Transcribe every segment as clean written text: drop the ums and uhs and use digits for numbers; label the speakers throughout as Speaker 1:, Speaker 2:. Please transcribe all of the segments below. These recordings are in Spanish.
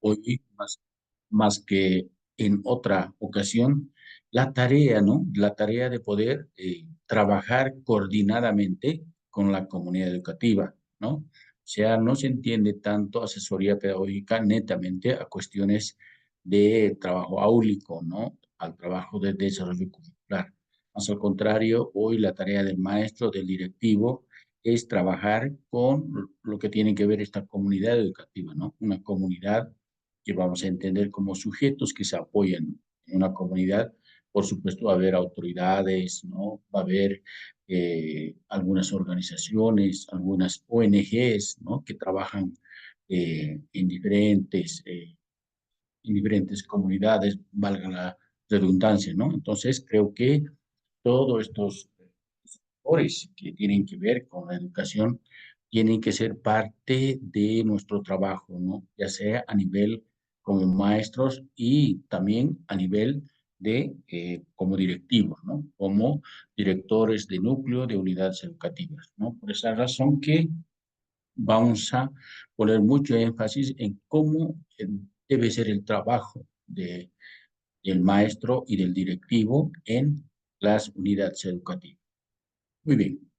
Speaker 1: hoy más que en otra ocasión, la tarea, ¿no? La tarea de poder trabajar coordinadamente con la comunidad educativa, ¿no? O sea, no se entiende tanto asesoría pedagógica netamente a cuestiones de trabajo áulico, ¿no? Al trabajo de desarrollo curricular. Más al contrario, hoy la tarea del maestro, del directivo, es trabajar con lo que tiene que ver esta comunidad educativa, ¿no? Una comunidad que vamos a entender como sujetos que se apoyan en una comunidad. Por supuesto, va a haber autoridades, ¿no? Va a haber algunas organizaciones, algunas ONGs, ¿no? Que trabajan en diferentes comunidades, valga la redundancia, ¿no? Entonces, creo que todos estos factores que tienen que ver con la educación tienen que ser parte de nuestro trabajo, ¿no? Ya sea a nivel como maestros y también a nivel de como directivos, ¿no? Como directores de núcleo de unidades educativas, ¿no? Por esa razón que vamos a poner mucho énfasis en cómo debe ser el trabajo del maestro y del directivo en las unidades educativas. Muy bien.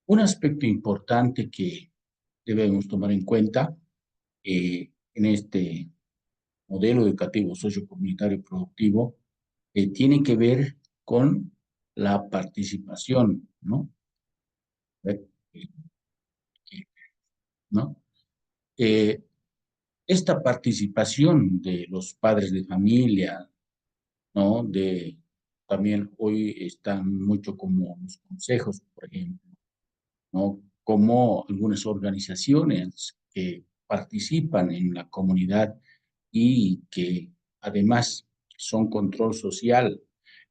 Speaker 1: Un aspecto importante que debemos tomar en cuenta en este modelo educativo sociocomunitario y productivo tiene que ver con la participación, ¿no? Eh, ¿No? Eh, esta participación de los padres de familia, ¿no? También hoy están mucho como los consejos, por ejemplo, ¿no? Como algunas organizaciones que participan en la comunidad y que además son control social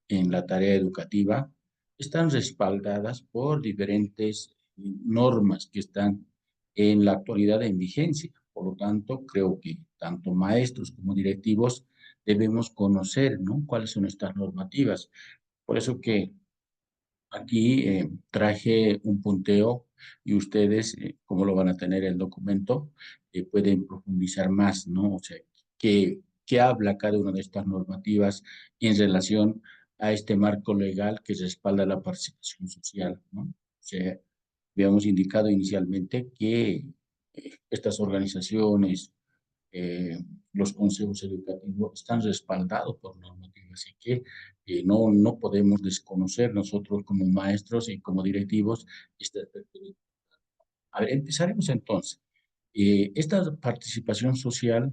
Speaker 1: en la tarea educativa, están respaldadas por diferentes normas que están en la actualidad en vigencia. Por lo tanto, creo que tanto maestros como directivos debemos conocer, ¿no? Cuáles son estas normativas. Por eso que aquí traje un punteo y ustedes, como lo van a tener el documento, pueden profundizar más, ¿no? O sea, qué habla cada una de estas normativas en relación a este marco legal que respalda la participación social, ¿no? O sea, habíamos indicado inicialmente que estas organizaciones, eh, los consejos educativos están respaldados por normativas, así que no podemos desconocer nosotros como maestros y como directivos esta perspectiva. A ver, empezaremos entonces. Esta participación social,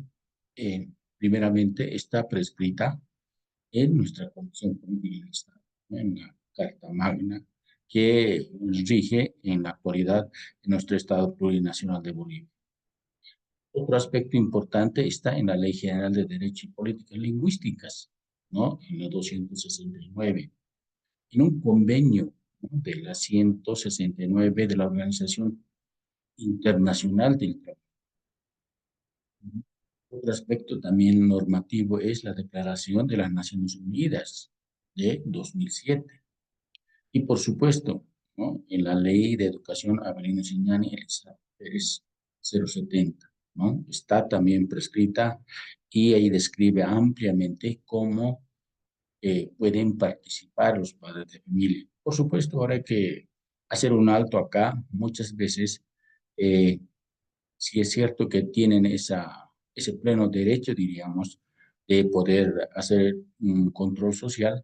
Speaker 1: primeramente, está prescrita en nuestra Constitución Política del Estado, ¿no? En la Carta Magna que rige en la actualidad en nuestro Estado Plurinacional de Bolivia. Otro aspecto importante está en la Ley General de Derecho y Políticas Lingüísticas, ¿no? En la 269, en un convenio, ¿no? De la 169 de la Organización Internacional del Trabajo. Otro aspecto también normativo es la Declaración de las Naciones Unidas de 2007. Y por supuesto, ¿no? En la Ley de Educación Avelino Signani Elizabeth Pérez 070, ¿no? Está también prescrita y ahí describe ampliamente cómo pueden participar los padres de familia. Por supuesto, ahora hay que hacer un alto acá. Muchas veces, eh, sí es cierto que tienen ese pleno derecho, diríamos, de poder hacer un control social,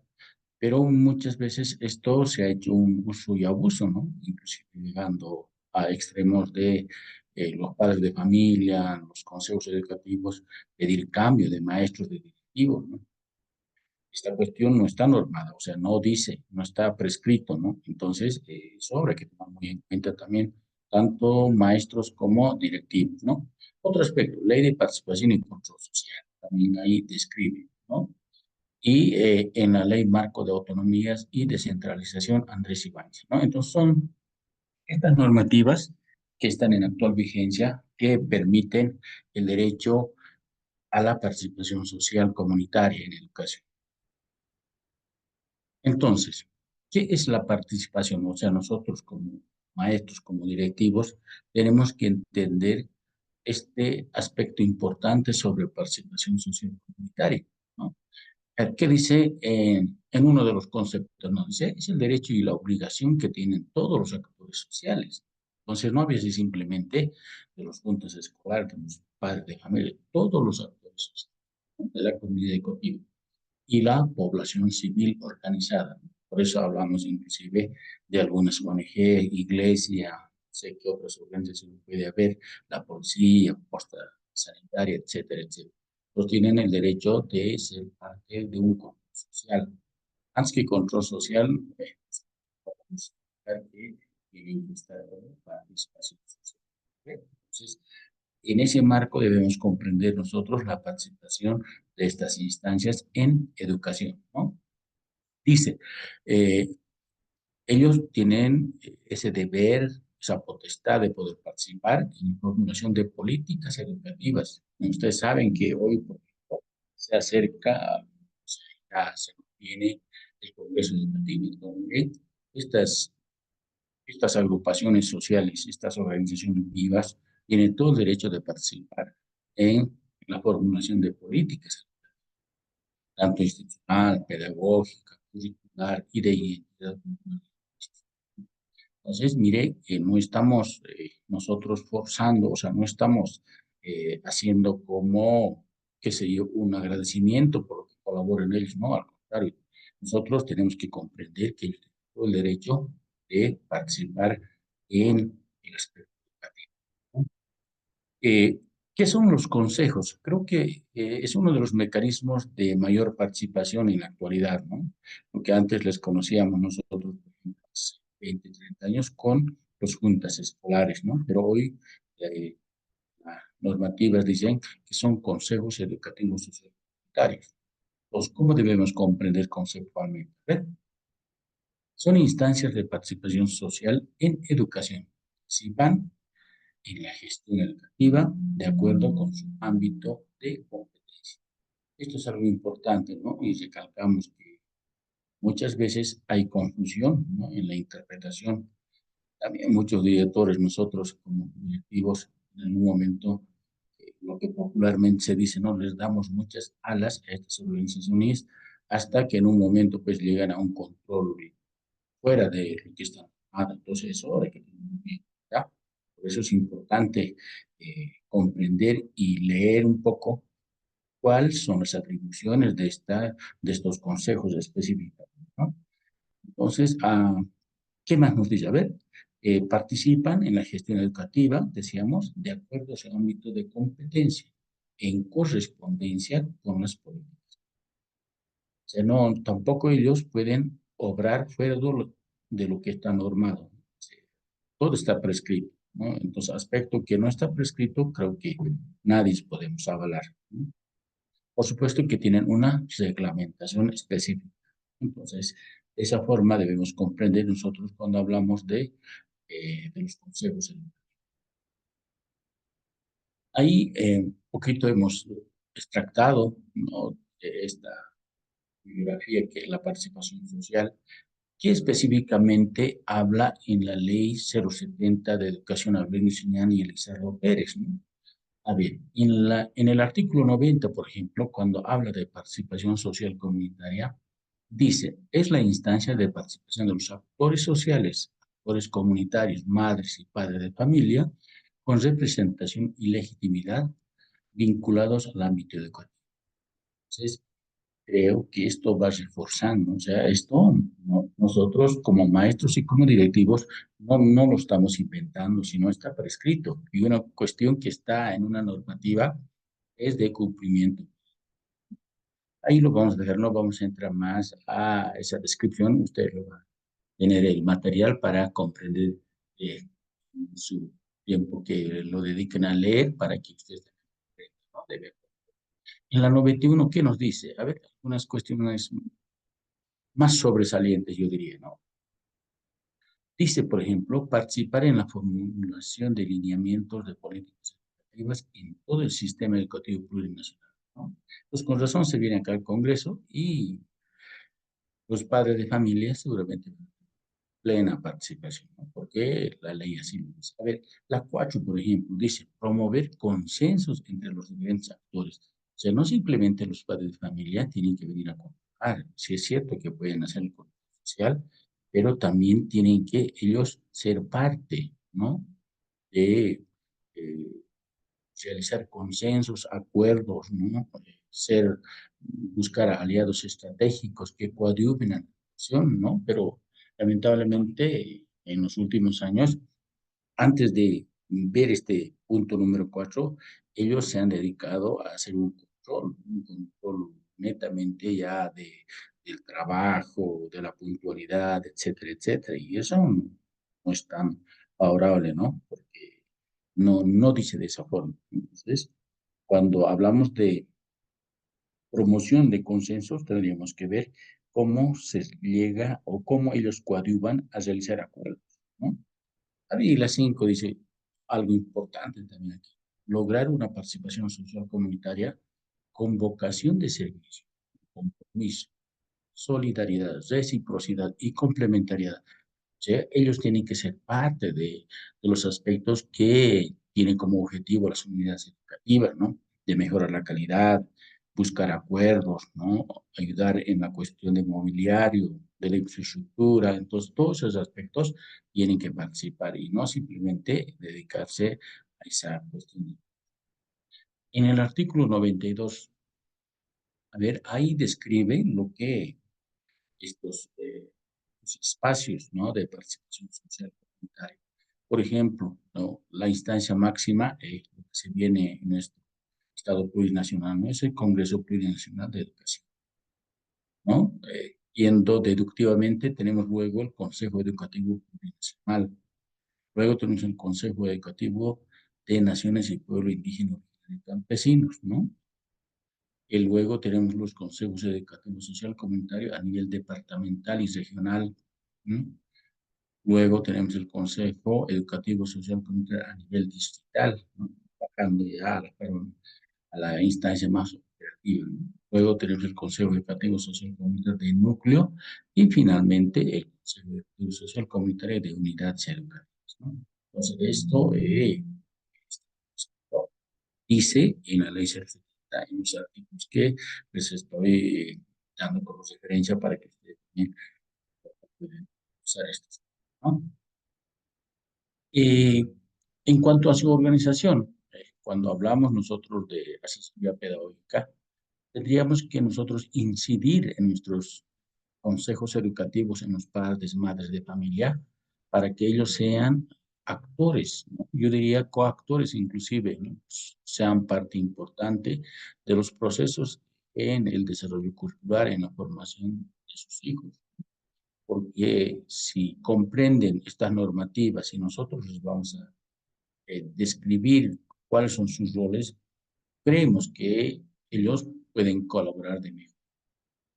Speaker 1: pero muchas veces esto se ha hecho un uso y abuso, ¿no? Inclusive llegando a extremos de los padres de familia, los consejos educativos, pedir cambio de maestros, de directivos, ¿no? Esta cuestión no está normada, o sea, no dice, no está prescrito, ¿no? Entonces, eso habrá que tomar muy en cuenta también, tanto maestros como directivos, ¿no? Otro aspecto, ley de participación y control social, también ahí describe, ¿no? Y en la ley marco de autonomías y descentralización Andrés Ibáñez, ¿no? Entonces son estas normativas que están en actual vigencia que permiten el derecho a la participación social comunitaria en educación. Entonces, ¿qué es la participación? O sea, nosotros como maestros, como directivos, tenemos que entender este aspecto importante sobre participación social comunitaria, ¿no? ¿Qué dice en uno de los conceptos? ¿No? Dice, es el derecho y la obligación que tienen todos los actores sociales. Entonces, no había así simplemente de los juntas escolares, de los padres de familia, todos los actores sociales, ¿no? De la comunidad educativa y la población civil organizada. Por eso hablamos inclusive de algunas ONG, iglesia, sé que otras organizaciones puede haber, la policía, posta sanitaria, etcétera, etcétera. Pues tienen el derecho de ser parte de un control social. Antes que control social, podemos explicar que tienen que estar en participación social. Entonces, en ese marco debemos comprender nosotros la participación de estas instancias en educación, ¿no? Dice, eh, ellos tienen ese deber, esa potestad de poder participar en la formulación de políticas educativas. Ustedes saben que hoy, por ejemplo, se acerca, ya se viene el Congreso Educativo, donde estas agrupaciones sociales, estas organizaciones vivas, tienen todo el derecho de participar en la formulación de políticas, tanto institucional, pedagógica, curricular y de identidad. Entonces, mire que no estamos nosotros forzando, o sea, no estamos haciendo como, qué sé yo, un agradecimiento por lo que colaboren ellos, no, al contrario, nosotros tenemos que comprender que ellos tienen todo el derecho de participar en el aspecto educativo, ¿no? Eh, ¿Qué son los consejos? Creo que es uno de los mecanismos de mayor participación en la actualidad, ¿no? Porque antes les conocíamos nosotros, por ejemplo, hace 20, 30 años con los juntas escolares, ¿no? Pero hoy eh, las normativas dicen que son consejos educativos sociosanitarios. Entonces, ¿cómo debemos comprender conceptualmente? A ver, son instancias de participación social en educación. Si van en la gestión educativa de acuerdo con su ámbito de competencia. Esto es algo importante, ¿no? Y recalcamos que muchas veces hay confusión, ¿no? En la interpretación. También muchos directores, nosotros como directivos, en un momento, lo que popularmente se dice, ¿no? Les damos muchas alas a estas organizaciones hasta que en un momento pues llegan a un control fuera de lo que está armado. Entonces, eso hay que tener muy bien, ¿ya? Por eso es importante comprender y leer un poco cuáles son las atribuciones de estos consejos específicos, ¿no? Entonces, ¿qué más nos dice? A ver, participan en la gestión educativa, decíamos, de acuerdo a su ámbito de competencia, en correspondencia con las políticas. O sea, no, tampoco ellos pueden obrar fuera de lo que está normado. Todo está prescrito, ¿no? Entonces, aspecto que no está prescrito, creo que nadie podemos avalar, ¿no? Por supuesto que tienen una reglamentación específica. Entonces, de esa forma debemos comprender nosotros cuando hablamos de los consejos. Ahí un poquito hemos extractado, ¿no? De esta bibliografía que es la participación social, que específicamente habla en la ley 070 de educación a Siñán y Elizardo Pérez, ¿no? A ver, en el artículo 90, por ejemplo, cuando habla de participación social comunitaria, dice, es la instancia de participación de los actores sociales, actores comunitarios, madres y padres de familia, con representación y legitimidad vinculados al ámbito educativo. Entonces, creo que esto va reforzando, o sea, esto nosotros como maestros y como directivos no lo estamos inventando, sino está prescrito. Y una cuestión que está en una normativa es de cumplimiento. Ahí lo vamos a dejar, no vamos a entrar más a esa descripción, usted lo va a tener el material para comprender su tiempo que lo dediquen a leer para que ustedes ¿no? En la 91, ¿qué nos dice? A ver, algunas cuestiones más sobresalientes, yo diría, ¿no? Dice, por ejemplo, participar en la formulación de lineamientos de políticas educativas en todo el sistema educativo plurinacional, ¿no? Pues con razón se viene acá al Congreso y los padres de familia seguramente. plena participación, ¿no? Porque la ley así lo dice. A ver, la 4, por ejemplo, dice promover consensos entre los diferentes actores. O sea, no simplemente los padres de familia tienen que venir a contar. Sí es cierto que pueden hacer el control social, pero también tienen que ellos ser parte, ¿no? De eh, realizar consensos, acuerdos, ¿no? Buscar aliados estratégicos que coadyuven a la acción, ¿no? Pero lamentablemente en los últimos años, antes de ver este punto número 4, ellos se han dedicado a hacer un control netamente ya del trabajo, de la puntualidad, etcétera, etcétera. Y eso no es tan favorable, ¿no? Porque no dice de esa forma. Entonces, cuando hablamos de promoción de consensos, tendríamos que ver cómo se llega o cómo ellos coadyuvan a realizar acuerdos, ¿no? Y la 5 dice algo importante también aquí, lograr una participación social comunitaria con vocación de servicio, compromiso, solidaridad, reciprocidad y complementariedad. ¿Sí? Ellos tienen que ser parte de los aspectos que tienen como objetivo las unidades educativas, ¿no? De mejorar la calidad, buscar acuerdos, ¿no? Ayudar en la cuestión de mobiliario, de la infraestructura. Entonces, todos esos aspectos tienen que participar y no simplemente dedicarse a esa cuestión. En el artículo 92, a ver, ahí describe lo que estos espacios, ¿no? De participación social comunitaria. Por ejemplo, ¿no? La instancia máxima que se viene en nuestro Estado plurinacional, ¿no? Es el Congreso Plurinacional de Educación, ¿no? Yendo deductivamente, tenemos luego el Consejo Educativo Plurinacional, luego tenemos el Consejo Educativo de Naciones y Pueblos Indígenas y Campesinos, ¿no? Y luego tenemos los consejos educativos social comunitario a nivel departamental y regional, ¿no? Luego tenemos el Consejo Educativo Social Comunitario a nivel distrital, ¿no? Bajando ya a la instancia más operativa, ¿no? Luego tenemos el Consejo Educativo Social Comunitario de núcleo y finalmente el Consejo Educativo Social Comunitario de unidades educativas, ¿no? Entonces, esto dice en la ley 070, en los artículos que les estoy dando como referencia para que ustedes también puedan usar estos, ¿no? Eh, en cuanto a su organización, cuando hablamos nosotros de asesoría pedagógica, tendríamos que nosotros incidir en nuestros consejos educativos, en los padres, madres de familia, para que ellos sean actores, ¿no? Yo diría coactores inclusive, ¿no? Sean parte importante de los procesos en el desarrollo cultural, en la formación de sus hijos, porque si comprenden estas normativas y nosotros les vamos a describir cuáles son sus roles, creemos que ellos pueden colaborar de mejor,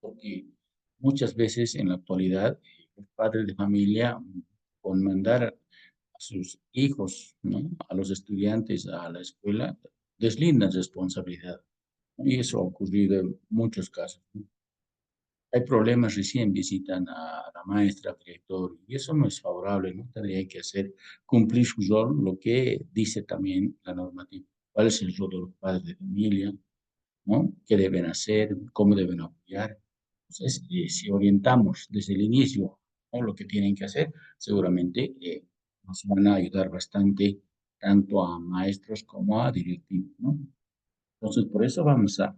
Speaker 1: porque muchas veces en la actualidad los padres de familia con mandar a sus hijos, ¿no? A los estudiantes a la escuela, deslindan responsabilidad, ¿no? Y eso ha ocurrido en muchos casos, ¿no? Hay problemas, recién visitan a la maestra, al director, y eso no es favorable, ¿no? Tendría que hacer cumplir su rol, lo que dice también la normativa. ¿Cuál es el rol de los padres de familia? ¿No? ¿Qué deben hacer? ¿Cómo deben apoyar? Entonces, si orientamos desde el inicio, ¿no? Lo que tienen que hacer, seguramente nos van a ayudar bastante tanto a maestros como a directivos, ¿no? Entonces, por eso vamos a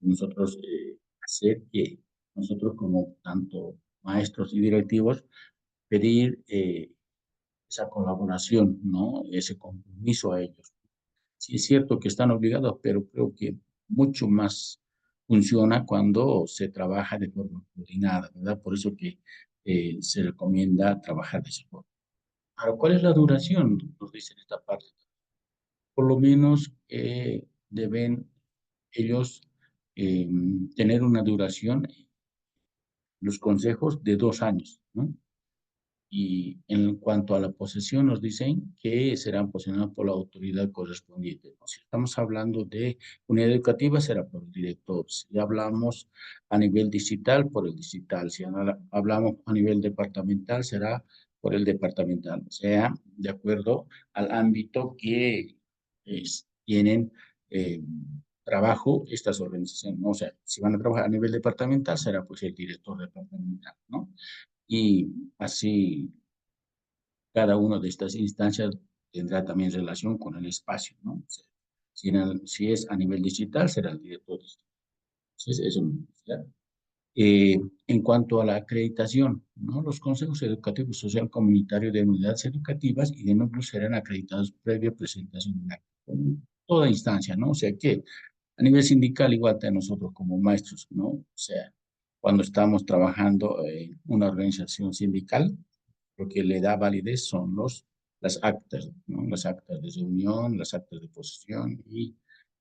Speaker 1: nosotros hacer que nosotros como tanto maestros y directivos pedir esa colaboración, ¿no? Ese compromiso a ellos. Sí es cierto que están obligados, pero creo que mucho más funciona cuando se trabaja de forma coordinada, ¿verdad? Por eso que se recomienda trabajar de esa forma. Ahora, ¿cuál es la duración? Nos dice en esta parte. Por lo menos deben ellos eh, tener una duración, los consejos, de 2 años, ¿no? Y en cuanto a la posesión, nos dicen que serán posesionados por la autoridad correspondiente, ¿no? Si estamos hablando de unidad educativa, será por el director. Si hablamos a nivel digital, por el digital. Si hablamos a nivel departamental, será por el departamental, o sea, de acuerdo al ámbito que tienen eh, trabajo estas organizaciones, ¿no? O sea, si van a trabajar a nivel departamental, será pues el director departamental, ¿no? Y así cada una de estas instancias tendrá también relación con el espacio, ¿no? O sea, si es a nivel digital, será el director digital. Entonces, eso no es. En cuanto a la acreditación, ¿no? Los consejos educativos social comunitarios de unidades educativas y de núcleos serán acreditados previa presentación de acta, con toda instancia, ¿no? O sea que a nivel sindical, igual que nosotros como maestros, ¿no? O sea, cuando estamos trabajando en una organización sindical, lo que le da validez son las actas, ¿no? Las actas de reunión, las actas de posesión y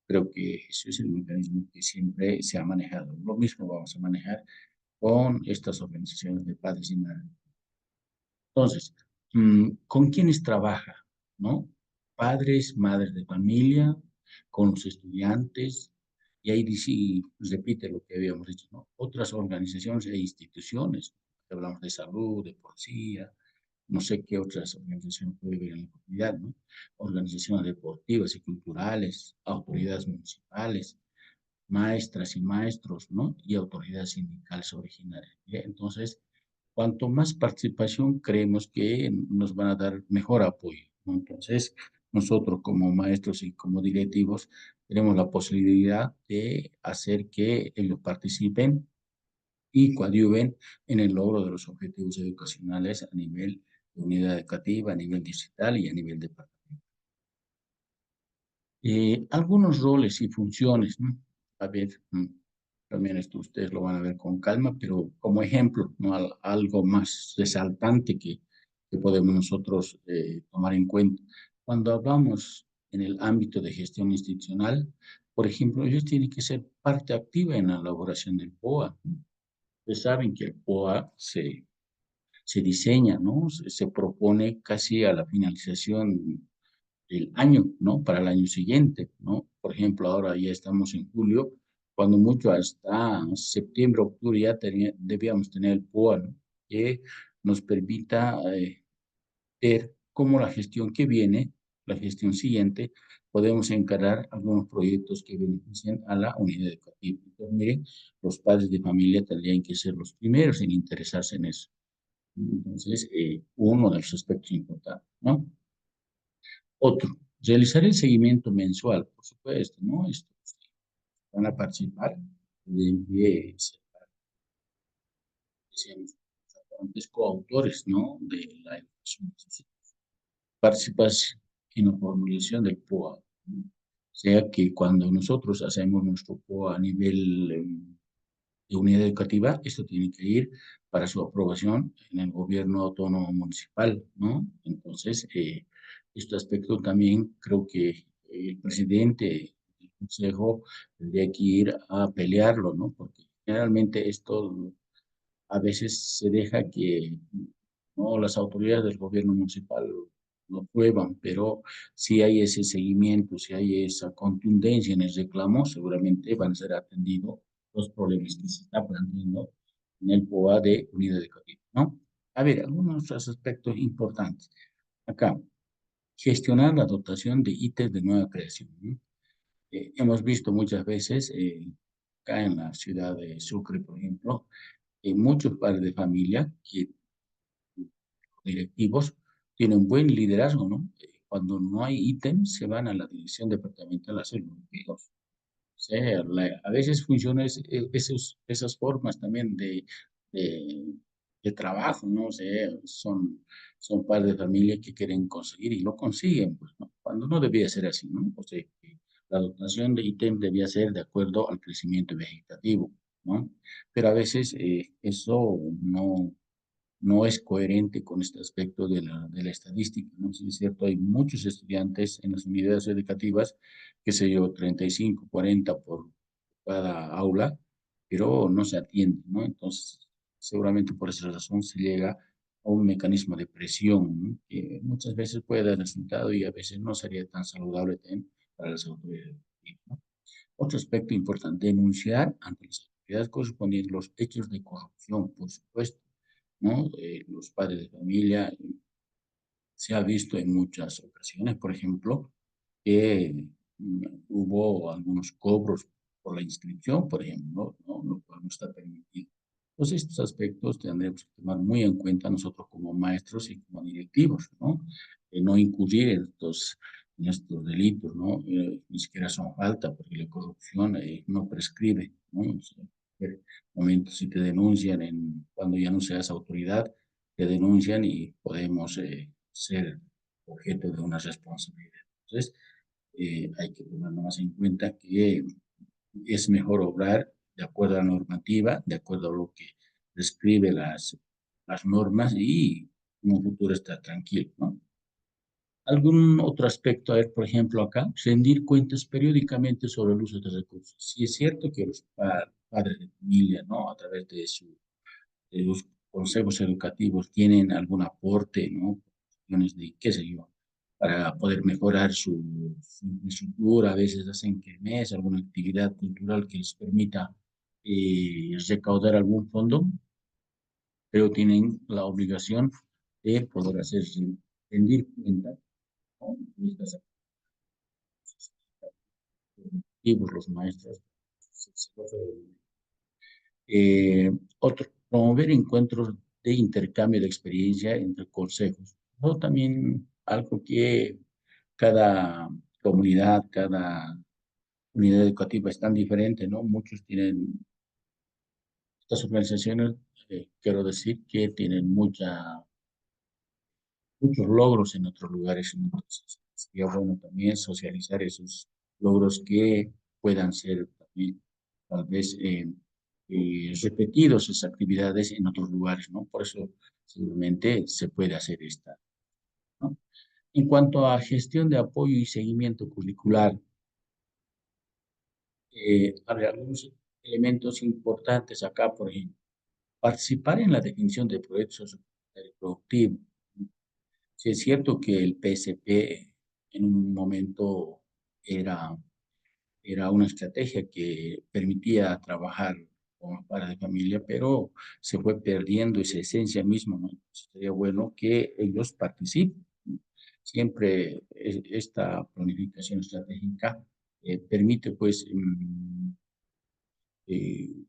Speaker 1: creo que ese es el mecanismo que siempre se ha manejado. Lo mismo vamos a manejar con estas organizaciones de padres y madres. Entonces, ¿con quiénes trabaja? ¿No? Padres, madres de familia, con los estudiantes, y ahí dice, y repite lo que habíamos dicho, ¿no? Otras organizaciones e instituciones, hablamos de salud, de policía, no sé qué otras organizaciones puede haber en la comunidad, ¿no? Organizaciones deportivas y culturales, autoridades municipales, maestras y maestros, ¿no? Y autoridades sindicales originarias. ¿Ya? Entonces, cuanto más participación, creemos que nos van a dar mejor apoyo, ¿no? Entonces, nosotros como maestros y como directivos tenemos la posibilidad de hacer que ellos participen y coadyuven en el logro de los objetivos educacionales a nivel de unidad educativa, a nivel digital y a nivel de algunos roles y funciones, ¿no? A ver, también esto ustedes lo van a ver con calma, pero como ejemplo, ¿no? Algo más resaltante que podemos nosotros tomar en cuenta. Cuando hablamos en el ámbito de gestión institucional, por ejemplo, ellos tienen que ser parte activa en la elaboración del POA, ¿no? Ustedes saben que el POA se diseña, ¿no? Se propone casi a la finalización el año, ¿no? Para el año siguiente, ¿no? Por ejemplo, ahora ya estamos en julio, cuando mucho hasta septiembre, octubre ya debíamos tener el POA, ¿no? Que nos permita ver cómo la gestión que viene, la gestión siguiente, podemos encarar algunos proyectos que beneficien a la unidad educativa. Entonces, miren, los padres de familia tendrían que ser los primeros en interesarse en eso. Entonces, uno de los aspectos importantes, ¿no? Otro, realizar el seguimiento mensual, por supuesto, ¿no? Estos van a participar de, decíamos, antes coautores, ¿no? De la educación. Participación en la formulación del POA, ¿no? O sea que cuando nosotros hacemos nuestro POA a nivel de unidad educativa, esto tiene que ir para su aprobación en el gobierno autónomo municipal, ¿no? Entonces, este aspecto también creo que el presidente del consejo tendría que ir a pelearlo, ¿no? Porque generalmente esto a veces se deja que no las autoridades del gobierno municipal lo prueban, pero si hay ese seguimiento, si hay esa contundencia en el reclamo, seguramente van a ser atendidos los problemas que se están planteando en el POA de unidad educativa, ¿no? A ver, algunos otros aspectos importantes. Acá, gestionar la dotación de ítems de nueva creación, ¿no? Hemos visto muchas veces, acá en la ciudad de Sucre, por ejemplo, muchos padres de familia que directivos tienen buen liderazgo, ¿no? Cuando no hay ítems, se van a la dirección departamental a hacer bloqueos. O sea, a veces funcionan esas formas también de, de trabajo, ¿no? O sea, son padres de familia que quieren conseguir y lo consiguen, pues, ¿no? Cuando no debía ser así, ¿no? O sea, que la dotación de ítem debía ser de acuerdo al crecimiento vegetativo, ¿no? Pero a veces eso no es coherente con este aspecto de la estadística, ¿no? Sí, es cierto, hay muchos estudiantes en las unidades educativas, qué sé yo, 35, 40 por cada aula, pero no se atiende, ¿no? Entonces, seguramente por esa razón se llega a un mecanismo de presión, ¿no? Que muchas veces puede dar resultado y a veces no sería tan saludable también para las autoridades educativas, ¿no? Otro aspecto importante, denunciar ante las autoridades correspondientes los hechos de corrupción, por supuesto. ¿no? Los padres de familia, se ha visto en muchas ocasiones, por ejemplo, que hubo algunos cobros por la inscripción, por ejemplo, ¿no? Lo cual no está permitido. Entonces, estos aspectos tendremos que tomar muy en cuenta nosotros como maestros y como directivos, ¿no? No incurrir en estos delitos, ¿no? Ni siquiera son falta, porque la corrupción no prescribe, ¿no? O sea, en momentos si te denuncian cuando ya no seas autoridad, te denuncian y podemos ser objeto de una responsabilidad. Entonces, hay que tomar más en cuenta que es mejor obrar de acuerdo a la normativa, de acuerdo a lo que describe las normas y en un futuro estar tranquilo, ¿no? ¿Algún otro aspecto? A ver, por ejemplo, acá, rendir cuentas periódicamente sobre el uso de recursos. Sí es cierto que los padres de familia, ¿no? A través de los consejos educativos tienen algún aporte, ¿no? Cuestiones de, qué sé yo, para poder mejorar su infraestructura, a veces hacen kermés, alguna actividad cultural que les permita recaudar algún fondo, pero tienen la obligación de poder hacer rendir cuentas, ¿no? De estas actividades, los maestros. Otro, promover encuentros de intercambio de experiencia entre consejos. O también algo que cada comunidad, cada unidad educativa es tan diferente, ¿no? Muchos tienen, estas organizaciones, quiero decir, que tienen muchos logros en otros lugares. Entonces, sería bueno también socializar esos logros que puedan ser también, tal vez, repetidos esas actividades en otros lugares, ¿no? Por eso, seguramente se puede hacer esta, ¿no? En cuanto a gestión de apoyo y seguimiento curricular, habrá algunos elementos importantes acá, por ejemplo, participar en la definición de proyectos productivos. Sí, es cierto que el PSP en un momento era, era una estrategia que permitía trabajar con los padres de familia, pero se fue perdiendo esa esencia misma, ¿no? Sería bueno que ellos participen. Siempre esta planificación estratégica permite, pues,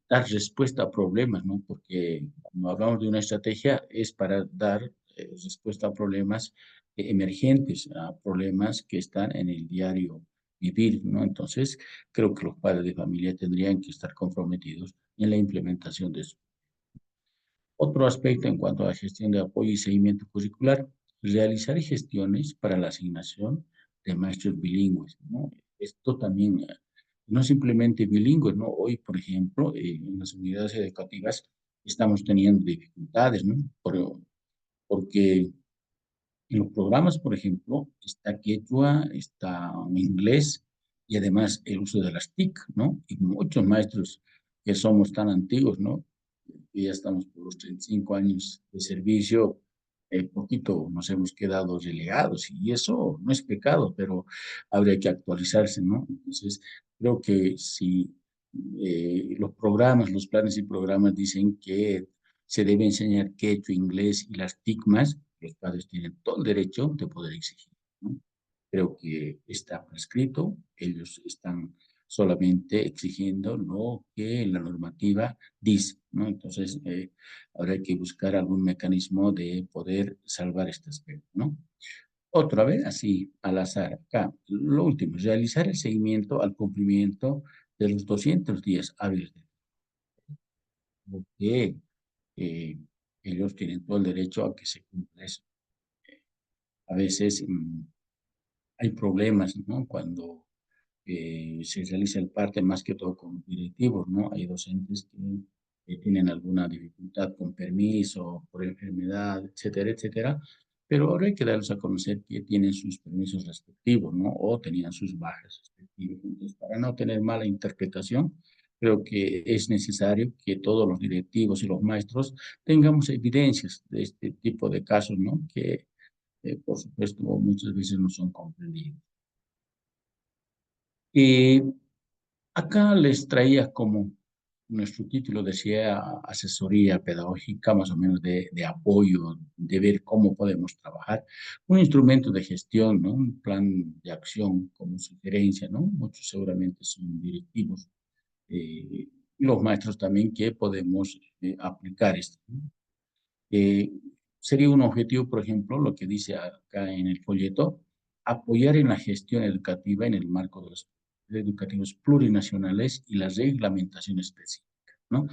Speaker 1: dar respuesta a problemas, ¿no? Porque cuando hablamos de una estrategia es para dar respuesta a problemas emergentes, a problemas que están en el diario vivir, ¿no? Entonces, creo que los padres de familia tendrían que estar comprometidos en la implementación de eso. Otro aspecto en cuanto a la gestión de apoyo y seguimiento curricular, realizar gestiones para la asignación de maestros bilingües, ¿no? Esto también, no simplemente bilingües, ¿no? Hoy, por ejemplo, en las unidades educativas estamos teniendo dificultades, ¿no? Porque en los programas, por ejemplo, está quechua, está inglés y además el uso de las TIC, ¿no? Y muchos maestros que somos tan antiguos, ¿no? Que ya estamos por los 35 años de servicio, poquito nos hemos quedado relegados y eso no es pecado, pero habría que actualizarse, ¿no? Entonces, creo que si los programas, los planes y programas dicen que se debe enseñar quechua, inglés y las TIC más, los padres tienen todo el derecho de poder exigir, ¿no? Creo que está prescrito, ellos están solamente exigiendo lo que la normativa dice, ¿no? Entonces, habrá que buscar algún mecanismo de poder salvar este aspecto, ¿no? Otra vez, así, al azar, acá, lo último, realizar el seguimiento al cumplimiento de los 200 días hábiles, porque eh, ellos tienen todo el derecho a que se cumpla eso. A veces hay problemas, ¿no? Cuando se realiza el parte más que todo con directivos, ¿no? Hay docentes que tienen alguna dificultad con permiso, por enfermedad, etcétera, etcétera, pero ahora hay que darles a conocer que tienen sus permisos respectivos, ¿no? O tenían sus bajas respectivas. Entonces, para no tener mala interpretación, creo que es necesario que todos los directivos y los maestros tengamos evidencias de este tipo de casos, ¿no? Que, por supuesto, muchas veces no son comprendidos. Y acá les traía como nuestro título decía asesoría pedagógica, más o menos de apoyo, de ver cómo podemos trabajar. Un instrumento de gestión, ¿no? Un plan de acción como sugerencia, ¿no? Muchos seguramente son directivos. Y los maestros también que podemos aplicar esto, ¿no? Eh, Sería un objetivo, por ejemplo, lo que dice acá en el folleto, apoyar en la gestión educativa en el marco de los educativos plurinacionales y la reglamentación específica, ¿no?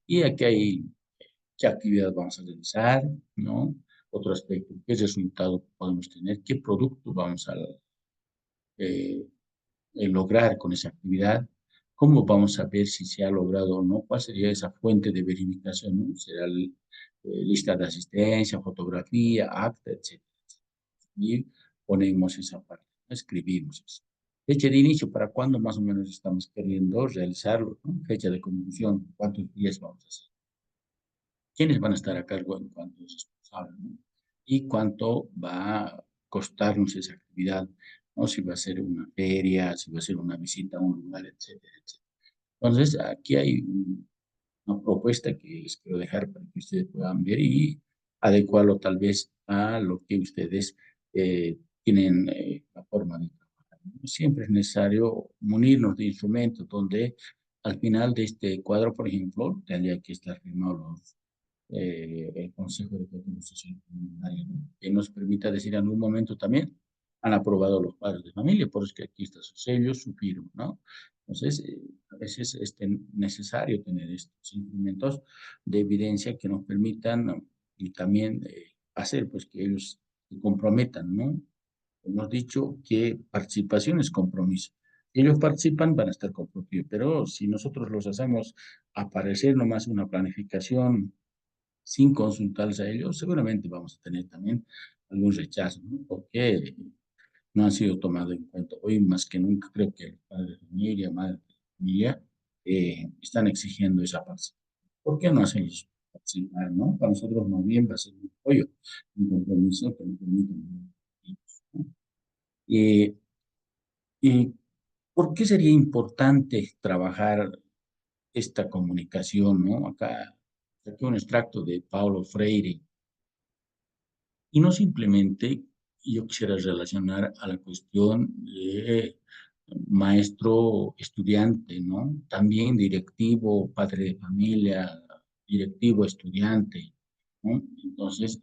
Speaker 1: Y aquí hay qué actividad vamos a realizar, ¿no? Otro aspecto, qué resultado podemos tener, qué producto vamos a eh, lograr con esa actividad, cómo vamos a ver si se ha logrado o no, cuál sería esa fuente de verificación, ¿no? Será lista de asistencia, fotografía, acta, etcétera. Y ponemos esa parte, ¿no? Escribimos eso. Fecha de inicio, ¿para cuándo más o menos estamos queriendo realizarlo, ¿no? Fecha de conclusión, ¿cuántos días vamos a hacer? ¿Quiénes van a estar a cargo en cuanto es responsable, ¿no? Y cuánto va a costarnos esa actividad, ¿no? Si va a ser una feria, si va a ser una visita a un lugar, etcétera, etcétera. Entonces, aquí hay una propuesta que les quiero dejar para que ustedes puedan ver y adecuarlo tal vez a lo que ustedes tienen la forma de trabajar, ¿no? Siempre es necesario munirnos de instrumentos donde al final de este cuadro, por ejemplo, tendría que estar firmados el Consejo de Comunicación Comunitaria, ¿no? Que nos permita decir en algún momento también, han aprobado los padres de familia, por eso que aquí está su sello, su firma, ¿no? Entonces, a veces es necesario tener estos instrumentos de evidencia que nos permitan, ¿no? Y también hacer pues que ellos se comprometan, ¿no? Hemos dicho que participación es compromiso. Si ellos participan, van a estar comprometidos, pero si nosotros los hacemos aparecer nomás una planificación sin consultarles a ellos, seguramente vamos a tener también algún rechazo, ¿no? Porque no han sido tomados en cuenta. Hoy más que nunca creo que los padres de familia, madres de familia, están exigiendo esa participación. ¿Por qué no hacerlos participar, no? Para nosotros más bien va a ser un apoyo, un compromiso que nos permite, ¿no? Eh, ¿Y por qué sería importante trabajar esta comunicación, no? Acá saqué un extracto de Paulo Freire. Y no simplemente yo quisiera relacionar a la cuestión de maestro-estudiante, ¿no? También directivo, padre de familia, directivo, estudiante, ¿no? Entonces,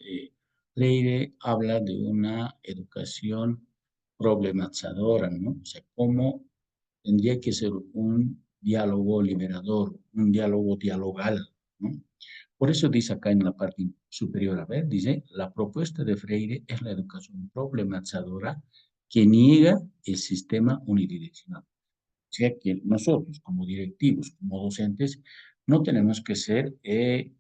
Speaker 1: Freire habla de una educación problematizadora, ¿no? O sea, cómo tendría que ser un diálogo liberador, un diálogo dialogal, ¿no? Por eso dice acá en la parte superior, a ver, dice, la propuesta de Freire es la educación problematizadora que niega el sistema unidireccional. O sea que nosotros como directivos, como docentes, no tenemos que ser en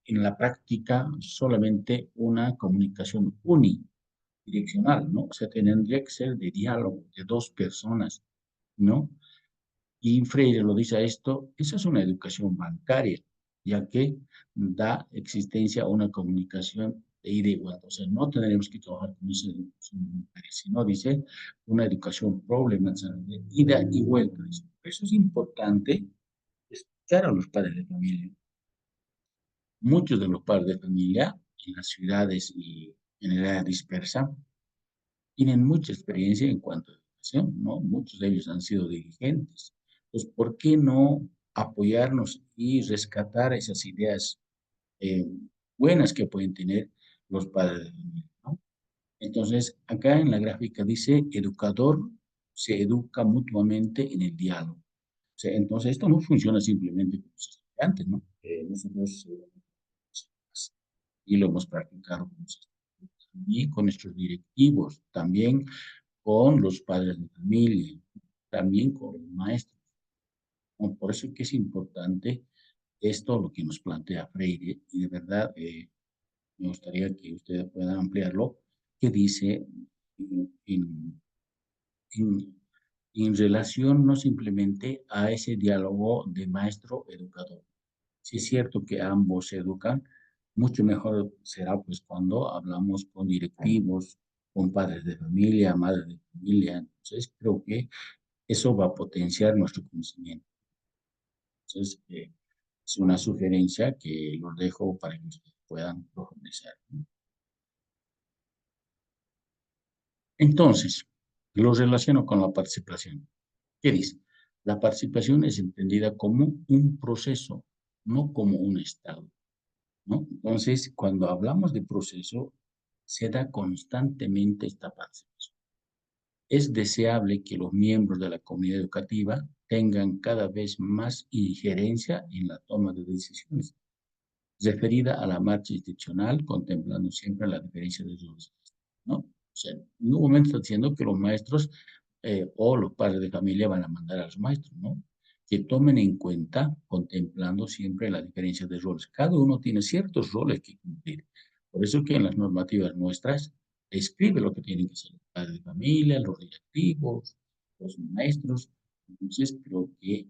Speaker 1: la práctica solamente una comunicación unidireccional, ¿no? O sea, tendría que ser de diálogo de dos personas, ¿no? Y Freire lo dice a esto, esa es una educación bancaria, ya que da existencia a una comunicación de ida y vuelta. O sea, no tendremos que trabajar con esa educación bancaria, sino dice una educación problemática de ida y vuelta. Dice. Por eso es importante escuchar a los padres de familia. Muchos de los padres de familia en las ciudades y en el área dispersa tienen mucha experiencia en cuanto a educación, ¿no? Muchos de ellos han sido dirigentes. Entonces, ¿por qué no apoyarnos y rescatar esas ideas eh, buenas que pueden tener los padres de familia, ¿no? Entonces, acá en la gráfica dice, educador se educa mutuamente en el diálogo. O sea, entonces, esto no funciona simplemente con los estudiantes, ¿no? Nosotros y lo hemos practicado con los estudiantes y con nuestros directivos, también con los padres de familia, también con los maestros, ¿no? Por eso es que es importante esto, lo que nos plantea Freire, y de verdad me gustaría que ustedes puedan ampliarlo, que dice en, en, en relación no simplemente a ese diálogo de maestro-educador. Si es cierto que ambos educan, mucho mejor será pues cuando hablamos con directivos, con padres de familia, madres de familia. Entonces creo que eso va a potenciar nuestro conocimiento. Entonces, es una sugerencia que los dejo para que ustedes puedan profundizar, ¿no? Entonces, lo relaciono con la participación. ¿Qué dice? La participación es entendida como un proceso, no como un estado, ¿no? Entonces, cuando hablamos de proceso, se da constantemente esta participación. Es deseable que los miembros de la comunidad educativa tengan cada vez más injerencia en la toma de decisiones, referida a la marcha institucional, contemplando siempre la diferencia de roles, ¿no? O sea, en ningún momento está diciendo que los maestros o los padres de familia van a mandar a los maestros, ¿no? Que tomen en cuenta, contemplando siempre la diferencia de roles. Cada uno tiene ciertos roles que cumplir. Por eso que en las normativas nuestras escribe lo que tienen que ser los padres de familia, los directivos, los maestros. Entonces, creo que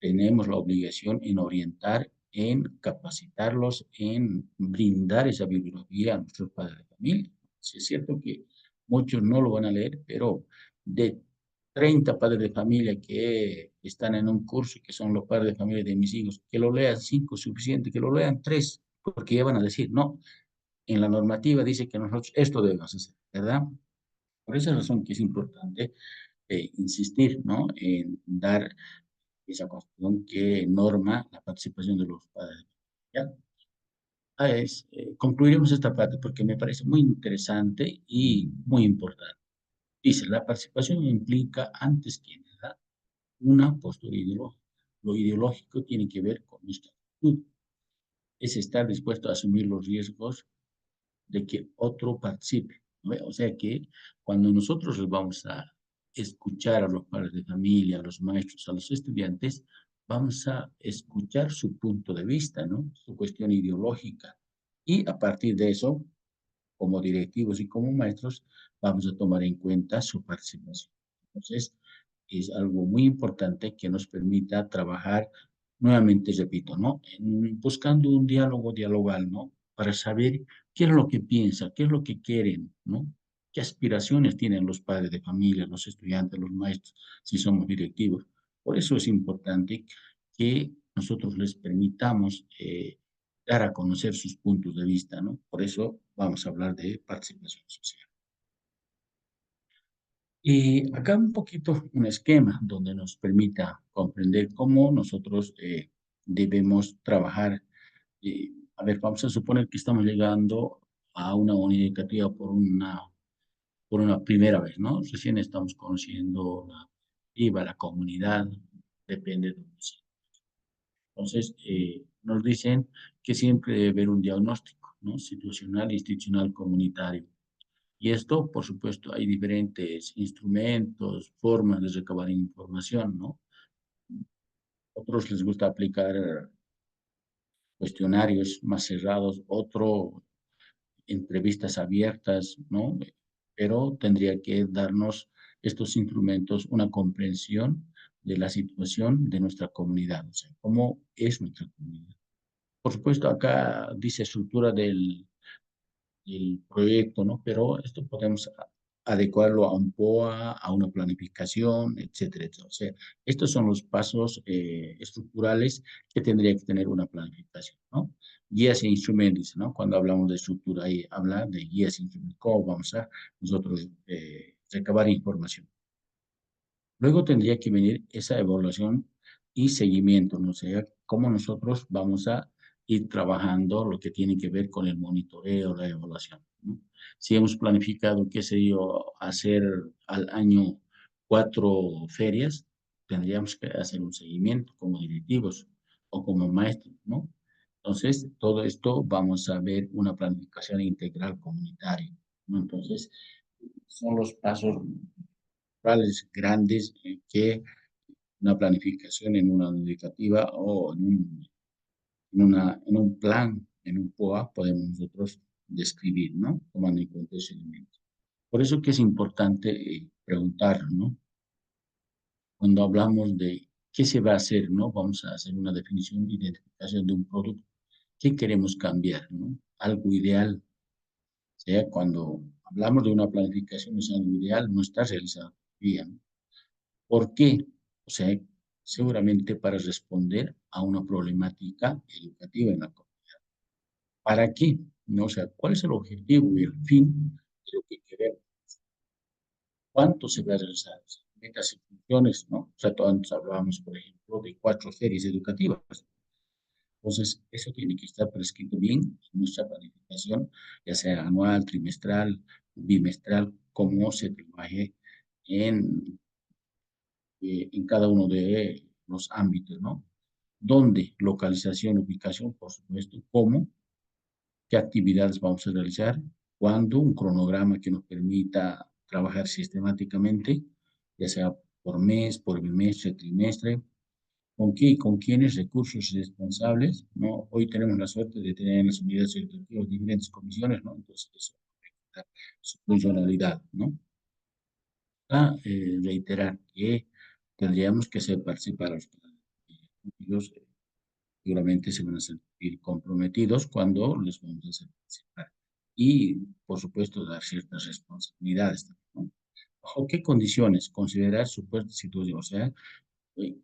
Speaker 1: tenemos la obligación en orientar, en capacitarlos, en brindar esa bibliografía a nuestros padres de familia. Sí, es cierto que muchos no lo van a leer, pero de 30 padres de familia que están en un curso, que son los padres de familia de mis hijos, que lo lean 5 es suficiente, que lo lean 3, porque ya van a decir, no, en la normativa dice que nosotros esto debemos hacer, ¿verdad? Por esa razón que es importante insistir, ¿no? En dar esa constitución que norma la participación de los padres. ¿Ya? Concluiremos esta parte porque me parece muy interesante y muy importante. Dice, la participación implica, antes que nada, una postura ideológica. Lo ideológico tiene que ver con nuestra actitud. Es estar dispuesto a asumir los riesgos de que otro participe, ¿no? O sea que cuando nosotros les vamos a escuchar a los padres de familia, a los maestros, a los estudiantes, vamos a escuchar su punto de vista, ¿no? Su cuestión ideológica. Y a partir de eso, como directivos y como maestros, vamos a tomar en cuenta su participación. Entonces, es algo muy importante que nos permita trabajar, nuevamente repito, ¿no? Buscando un diálogo dialogal, ¿no? Para saber qué es lo que piensan, qué es lo que quieren, ¿no? ¿Qué aspiraciones tienen los padres de familia, los estudiantes, los maestros, si somos directivos? Por eso es importante que nosotros les permitamos dar a conocer sus puntos de vista, ¿no? Por eso vamos a hablar de participación social. Y acá un poquito un esquema donde nos permita comprender cómo nosotros debemos trabajar. A ver, vamos a suponer que estamos llegando a una unidad educativa por una primera vez, ¿no? Recién estamos conociendo la IVA, la comunidad, depende de donde sea. Entonces, nos dicen que siempre debe haber un diagnóstico, ¿no? Situacional, institucional, comunitario. Y esto, por supuesto, hay diferentes instrumentos, formas de recabar información, ¿no? Otros les gusta aplicar cuestionarios más cerrados, otro entrevistas abiertas, ¿no? Pero tendría que darnos estos instrumentos una comprensión de la situación de nuestra comunidad, o sea, cómo es nuestra comunidad. Por supuesto, acá dice estructura del proyecto, ¿no? Pero esto podemos adecuarlo a un POA, a una planificación, etcétera, etcétera. O sea, estos son los pasos estructurales que tendría que tener una planificación, ¿no? Guías e instrumentos, ¿no? Cuando hablamos de estructura, ahí habla de guías e instrumentos, cómo vamos a nosotros recabar información. Luego tendría que venir esa evaluación y seguimiento, ¿no? O sea, cómo nosotros vamos a ir trabajando lo que tiene que ver con el monitoreo, la evaluación, ¿no? Si hemos planificado, qué sé yo, hacer al año 4 ferias, tendríamos que hacer un seguimiento como directivos o como maestros, ¿no? Entonces, todo esto vamos a ver una planificación integral comunitaria, ¿no? Entonces, son los pasos grandes que una planificación en una indicativa o en un plan, en un POA, podemos nosotros describir, ¿no? Tomando en cuenta ese elemento. Por eso que es importante preguntar, ¿no? Cuando hablamos de qué se va a hacer, ¿no? Vamos a hacer una definición, identificación de un producto. ¿Qué queremos cambiar, ¿no? Algo ideal. O sea, cuando hablamos de una planificación, es algo ideal, no está realizado todavía, ¿no? ¿Por qué? O sea, seguramente para responder a una problemática educativa en la comunidad. ¿Para qué? ¿No? O sea, ¿cuál es el objetivo y el fin de lo que queremos? ¿Cuánto se va a realizar? Metas y funciones, ¿no? O sea, antes hablábamos, por ejemplo, de 4 series educativas. Entonces, eso tiene que estar prescrito bien en nuestra planificación, ya sea anual, trimestral, bimestral, como se trabaje en, en cada uno de los ámbitos, ¿no? ¿Dónde? Localización, ubicación, por supuesto. ¿Cómo? ¿Qué actividades vamos a realizar? ¿Cuándo? Un cronograma que nos permita trabajar sistemáticamente, ya sea por mes, por bimestre, trimestre. ¿Con qué y con quiénes recursos responsables? ¿No? Hoy tenemos la suerte de tener en las unidades educativas diferentes comisiones, ¿no? Entonces, eso afecta su funcionalidad, ¿no? A reiterar que tendríamos que hacer participar a los padres. Ellos seguramente se van a sentir comprometidos cuando les vamos a hacer participar. Y, por supuesto, dar ciertas responsabilidades, ¿no? ¿Bajo qué condiciones? Considerar su puesta situación, o sea, eh,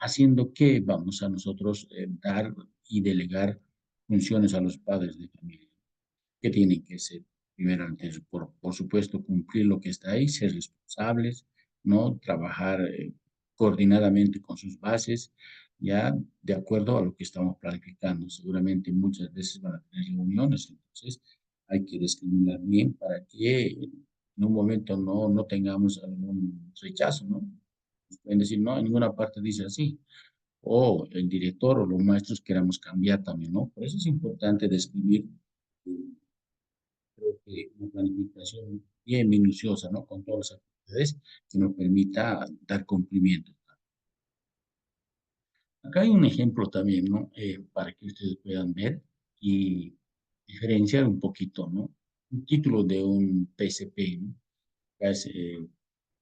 Speaker 1: haciendo que vamos a nosotros dar y delegar funciones a los padres de familia, que tienen que ser, primero, antes, por supuesto, cumplir lo que está ahí, ser responsables, ¿no? Trabajar coordinadamente con sus bases, ya de acuerdo a lo que estamos planificando. Seguramente muchas veces van a tener reuniones, entonces hay que discriminar bien para que en un momento no tengamos algún rechazo, ¿no? Pueden decir, no, en ninguna parte dice así, o el director o los maestros queramos cambiar también, ¿no? Por eso es importante describir, eh, creo que una planificación bien minuciosa, ¿no? Con todas las actividades que nos permita dar cumplimiento. Acá hay un ejemplo también, ¿no? Para que ustedes puedan ver y diferenciar un poquito, ¿no? Un título de un PSP, ¿no? Es,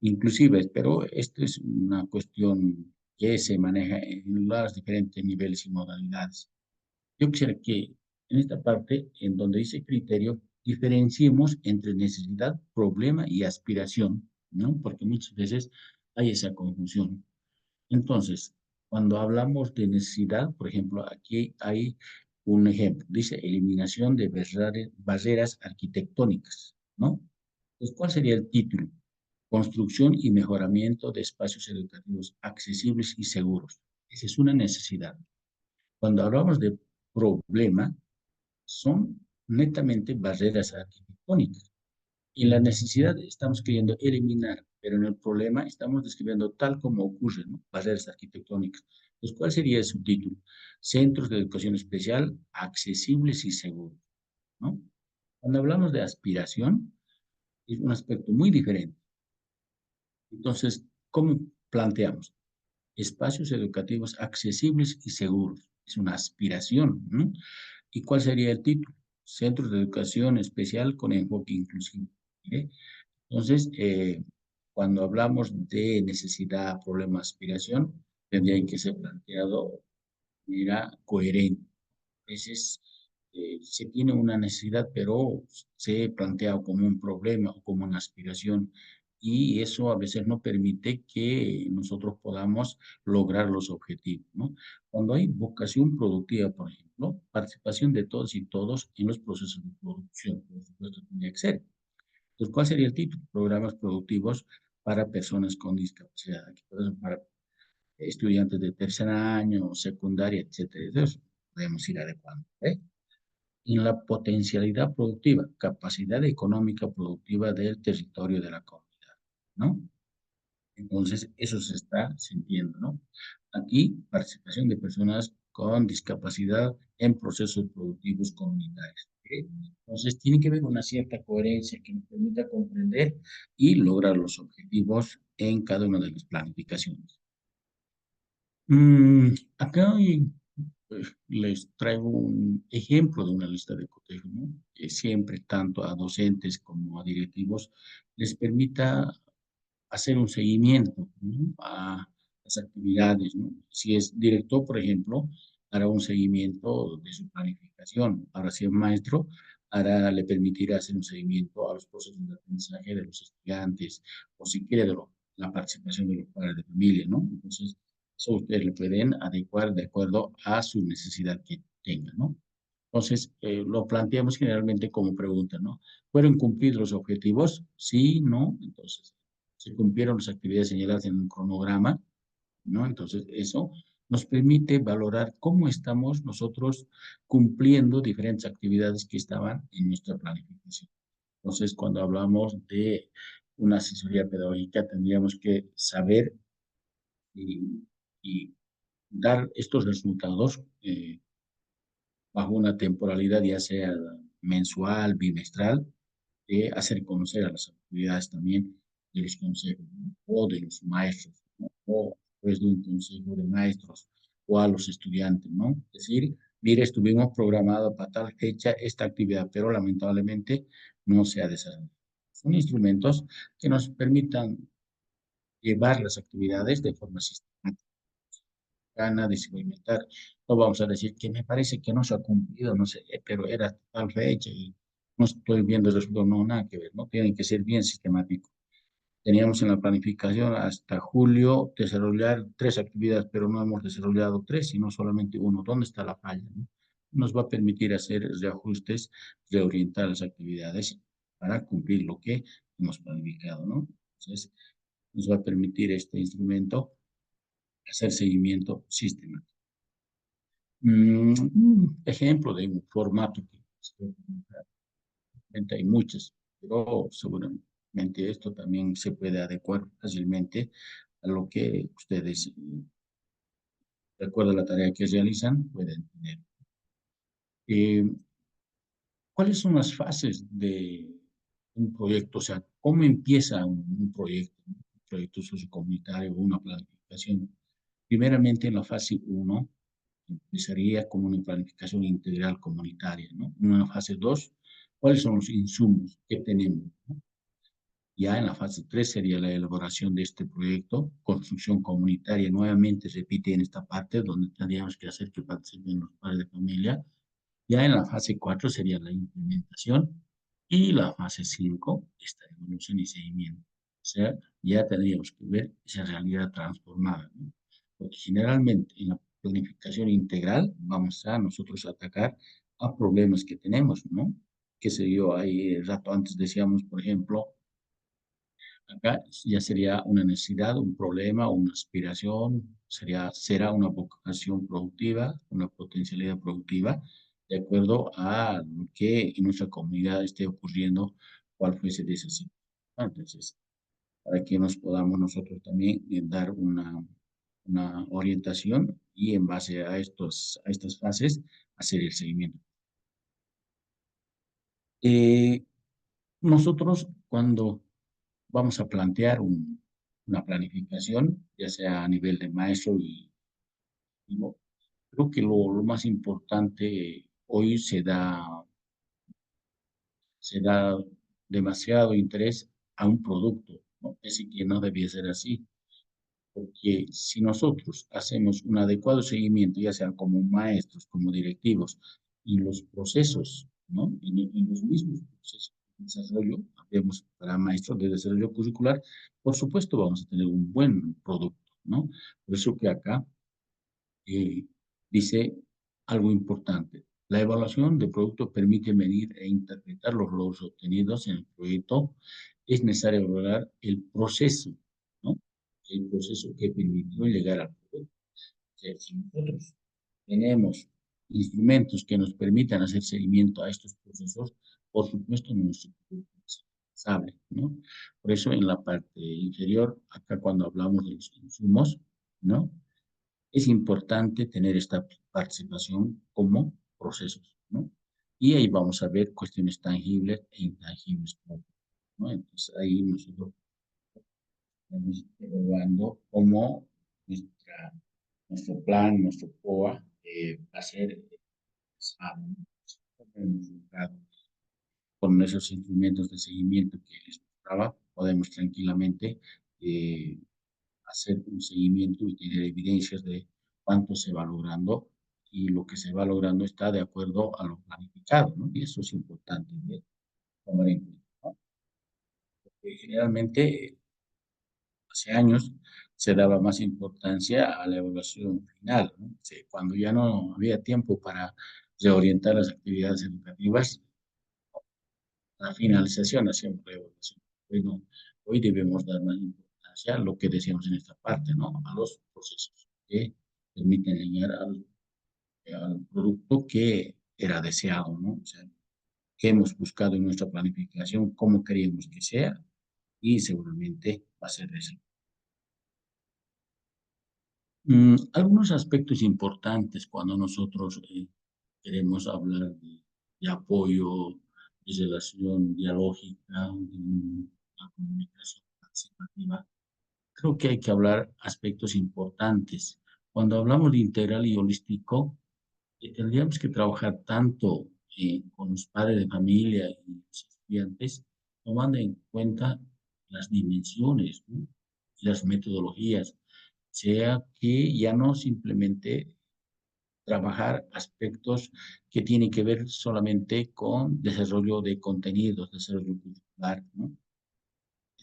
Speaker 1: inclusive, pero esto es una cuestión que se maneja en los diferentes niveles y modalidades. Yo quisiera que en esta parte, en donde dice criterio, diferenciemos entre necesidad, problema y aspiración, ¿no? Porque muchas veces hay esa confusión. Entonces, cuando hablamos de necesidad, por ejemplo, aquí hay un ejemplo, dice eliminación de barreras arquitectónicas, ¿no? Entonces, ¿cuál sería el título? Construcción y mejoramiento de espacios educativos accesibles y seguros. Esa es una necesidad. Cuando hablamos de problema, son netamente barreras arquitectónicas. En la necesidad estamos queriendo eliminar, pero en el problema estamos describiendo tal como ocurre, ¿no? Barreras arquitectónicas. Entonces, ¿cuál sería el subtítulo? Centros de educación especial accesibles y seguros, ¿no? Cuando hablamos de aspiración, es un aspecto muy diferente. Entonces, ¿cómo planteamos? Espacios educativos accesibles y seguros. Es una aspiración, ¿no? ¿Y cuál sería el título? Centros de educación especial con enfoque inclusivo. ¿Eh? Entonces, cuando hablamos de necesidad, problema, aspiración, tendría que ser planteado de manera coherente. A veces se tiene una necesidad, pero se plantea como un problema o como una aspiración. Y eso a veces no permite que nosotros podamos lograr los objetivos, ¿no? Cuando hay vocación productiva, por ejemplo, participación de todos y todos en los procesos de producción, por supuesto, tendría que ser. Entonces, ¿cuál sería el título? Programas productivos para personas con discapacidad, aquí para estudiantes de tercer año, secundaria, etcétera. Entonces, podemos ir adecuando. ¿Eh? En la potencialidad productiva, capacidad económica productiva del territorio de la comunidad, ¿no? Entonces, eso se está sintiendo, ¿no? Aquí, participación de personas con discapacidad en procesos productivos comunitarios. ¿Ok? Entonces, tiene que haber una cierta coherencia que nos permita comprender y lograr los objetivos en cada una de las planificaciones. Acá les traigo un ejemplo de una lista de cotejo, ¿no? Que siempre, tanto a docentes como a directivos, les permita hacer un seguimiento, ¿no? A las actividades, ¿no? Si es director, por ejemplo, hará un seguimiento de su planificación. Ahora, si es maestro, le permitirá hacer un seguimiento a los procesos de aprendizaje de los estudiantes, o si quiere, la participación de los padres de familia, ¿no? Entonces, Eso ustedes le pueden adecuar de acuerdo a su necesidad que tengan, ¿no? Entonces, lo planteamos generalmente como pregunta, ¿no? ¿Fueron cumplidos los objetivos? Sí, no. Entonces, se cumplieron las actividades señaladas en un cronograma, ¿no? Entonces, eso nos permite valorar cómo estamos nosotros cumpliendo diferentes actividades que estaban en nuestra planificación. Entonces, cuando hablamos de una asesoría pedagógica, tendríamos que saber y dar estos resultados bajo una temporalidad, ya sea mensual, bimestral, de hacer conocer a las autoridades también de los consejos, ¿no? O de los maestros, ¿no? O pues de un consejo de maestros o a los estudiantes, ¿no? Es decir, mire, estuvimos programados para tal fecha esta actividad, pero lamentablemente no se ha desarrollado. Son instrumentos que nos permitan llevar las actividades de forma sistemática, gana de experimentar. No vamos a decir que me parece que no se ha cumplido, no sé, pero era tal fecha y no estoy viendo el resultado, no, nada que ver, ¿no? Tienen que ser bien sistemáticos. Teníamos en la planificación hasta julio desarrollar 3 actividades, pero no hemos desarrollado 3, sino solamente uno. ¿Dónde está la falla, no? Nos va a permitir hacer reajustes, reorientar las actividades para cumplir lo que hemos planificado, ¿no? Entonces, nos va a permitir este instrumento hacer seguimiento sistemático. Ejemplo de un formato que hay muchos, pero seguramente esto también se puede adecuar fácilmente a lo que ustedes, de acuerdo a la tarea que realizan, pueden tener. Eh, ¿Cuáles son las fases de un proyecto? O sea, ¿cómo empieza un proyecto sociocomunitario o una planificación? Primeramente, en la fase uno empezaría como una planificación integral comunitaria, ¿no? En una fase 2, ¿cuáles son los insumos que tenemos, ¿no? Ya en la fase 3 sería la elaboración de este proyecto, construcción comunitaria. Nuevamente repite en esta parte donde tendríamos que hacer que participen los padres de familia. Ya en la fase 4 sería la implementación y la fase 5 esta evolución y seguimiento. O sea, ya tendríamos que ver esa realidad transformada, ¿no? Porque generalmente en la planificación integral vamos a nosotros atacar a problemas que tenemos, ¿no? Que se dio ahí el rato antes, decíamos, por ejemplo, acá ya sería una necesidad, un problema, una aspiración, será una vocación productiva, una potencialidad productiva, de acuerdo a lo que en nuestra comunidad esté ocurriendo, cuál fuese de esas situaciones. Entonces, para que nos podamos nosotros también dar una orientación y en base a estas fases hacer el seguimiento. Eh, Nosotros cuando vamos a plantear una planificación, ya sea a nivel de maestro y creo que lo más importante hoy se da demasiado interés a un producto, ¿no? Es decir, que no debía ser así, porque si nosotros hacemos un adecuado seguimiento, ya sea como maestros, como directivos, y los procesos, ¿no? En los mismos procesos de desarrollo, vemos para maestros de desarrollo curricular, por supuesto vamos a tener un buen producto, ¿no? Por eso que acá eh, dice algo importante. La evaluación de producto permite medir e interpretar los logros obtenidos en el proyecto. Es necesario evaluar el proceso, ¿no? El proceso que permitió llegar al producto. O sea, si nosotros tenemos instrumentos que nos permitan hacer seguimiento a estos procesos, por supuesto, nuestro producto es sabe, ¿no? Por eso en la parte inferior, acá cuando hablamos de los insumos, ¿no? Es importante tener esta participación como procesos, ¿no? Y ahí vamos a ver cuestiones tangibles e intangibles, ¿no? Entonces ahí nosotros estamos evaluando cómo nuestro plan, nuestro POA va a ser resultado. Con esos instrumentos de seguimiento que les mostraba, podemos tranquilamente eh, hacer un seguimiento y tener evidencias de cuánto se va logrando y lo que se va logrando está de acuerdo a lo planificado, ¿no? Y eso es importante de tomar en cuenta, ¿no? Porque generalmente, hace años, se daba más importancia a la evaluación final, ¿no? Cuando ya no había tiempo para reorientar las actividades educativas, la finalización hacíamos la evaluación. Hoy no, hoy debemos dar más importancia a lo que decíamos en esta parte, ¿no? A los procesos que permiten llegar al producto que era deseado, ¿no? O sea, que hemos buscado en nuestra planificación, cómo queríamos que sea, y seguramente va a ser eso. Algunos aspectos importantes cuando nosotros queremos hablar de apoyo, de relación dialógica, de una comunicación participativa. Creo que hay que hablar aspectos importantes. Cuando hablamos de integral y holístico, tendríamos que trabajar tanto con los padres de familia y los estudiantes, tomando en cuenta las dimensiones, ¿no? Y las metodologías, sea que ya no simplemente trabajar aspectos que tienen que ver solamente con desarrollo de contenidos, desarrollo curricular, ¿no?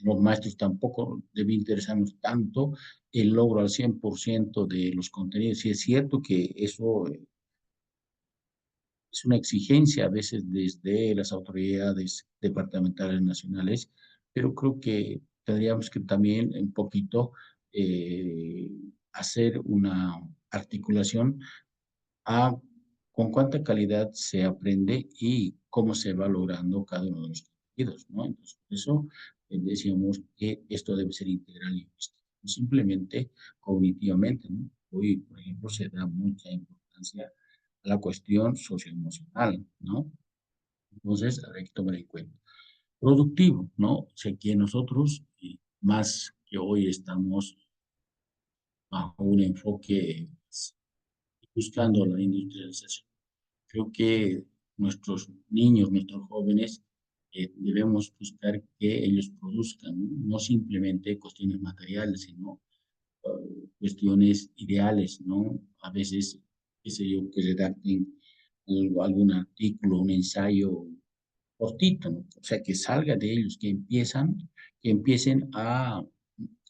Speaker 1: Los maestros tampoco debe interesarnos tanto el logro al 100% de los contenidos. Sí es cierto que eso es una exigencia a veces desde las autoridades departamentales nacionales, pero creo que tendríamos que también un poquito eh, hacer una articulación a con cuánta calidad se aprende y cómo se va logrando cada uno de los contenidos, ¿no? Entonces, por eso decíamos que esto debe ser integral y holístico, no simplemente cognitivamente, ¿no? Hoy, por ejemplo, se da mucha importancia a la cuestión socioemocional, ¿no? Entonces, hay que tomar en cuenta. Productivo, ¿no? O sea, que nosotros, más que hoy estamos bajo un enfoque buscando la industrialización. Creo que nuestros niños, nuestros jóvenes, debemos buscar que ellos produzcan, ¿no? No simplemente cuestiones materiales, sino cuestiones ideales, ¿no? A veces, qué sé yo, que redacten algún artículo, un ensayo cortito, ¿no? O sea, que salga de ellos, que empiecen a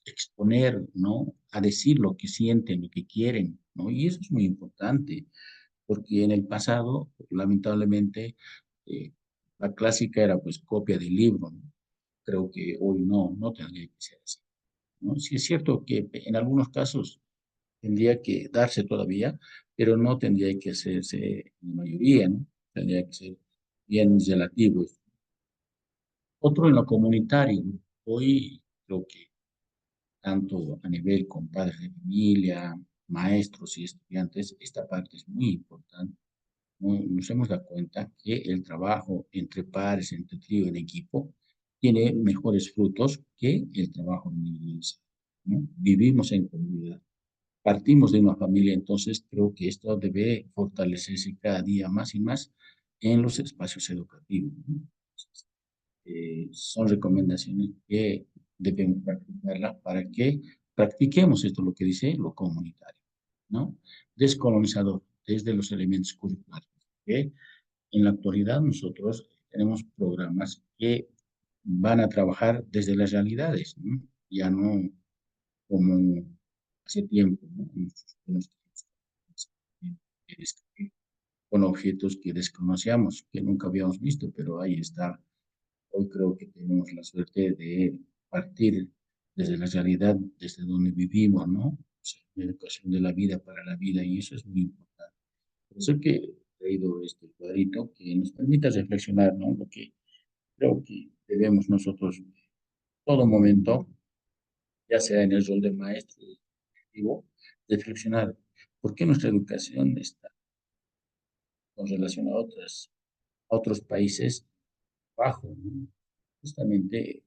Speaker 1: exponer, ¿no? A decir lo que sienten, lo que quieren, ¿no? Y eso es muy importante porque en el pasado, lamentablemente, eh, la clásica era pues copia del libro, ¿no? Creo que hoy no, no tendría que ser así, ¿no? Sí es cierto que en algunos casos tendría que darse todavía, pero no tendría que hacerse en la mayoría, ¿no? Tendría que ser bien relativo. Otro en lo comunitario, ¿no? Hoy creo que tanto a nivel con padres de familia, maestros y estudiantes, esta parte es muy importante. Nos hemos dado cuenta que el trabajo entre pares, entre trío en equipo, tiene mejores frutos que el trabajo individualizado, ¿no? Vivimos en comunidad, partimos de una familia, entonces creo que esto debe fortalecerse cada día más y más en los espacios educativos, ¿no? Son recomendaciones que debemos practicarla para que practiquemos esto, lo que dice lo comunitario, ¿no? Descolonizador, desde los elementos curriculares, ¿ok? En la actualidad nosotros tenemos programas que van a trabajar desde las realidades, ¿no? Ya no como hace tiempo, ¿no? Con objetos que desconocíamos, que nunca habíamos visto, pero ahí está. Hoy creo que tenemos la suerte de partir desde la realidad, desde donde vivimos, ¿no? O sea, la educación de la vida para la vida, y eso es muy importante. Por eso que he traído este cuadrito que nos permite reflexionar, ¿no? Lo que creo que debemos nosotros, todo momento, ya sea en el rol de maestro, de directivo, reflexionar por qué nuestra educación está con relación a otros países bajo, ¿no? Justamente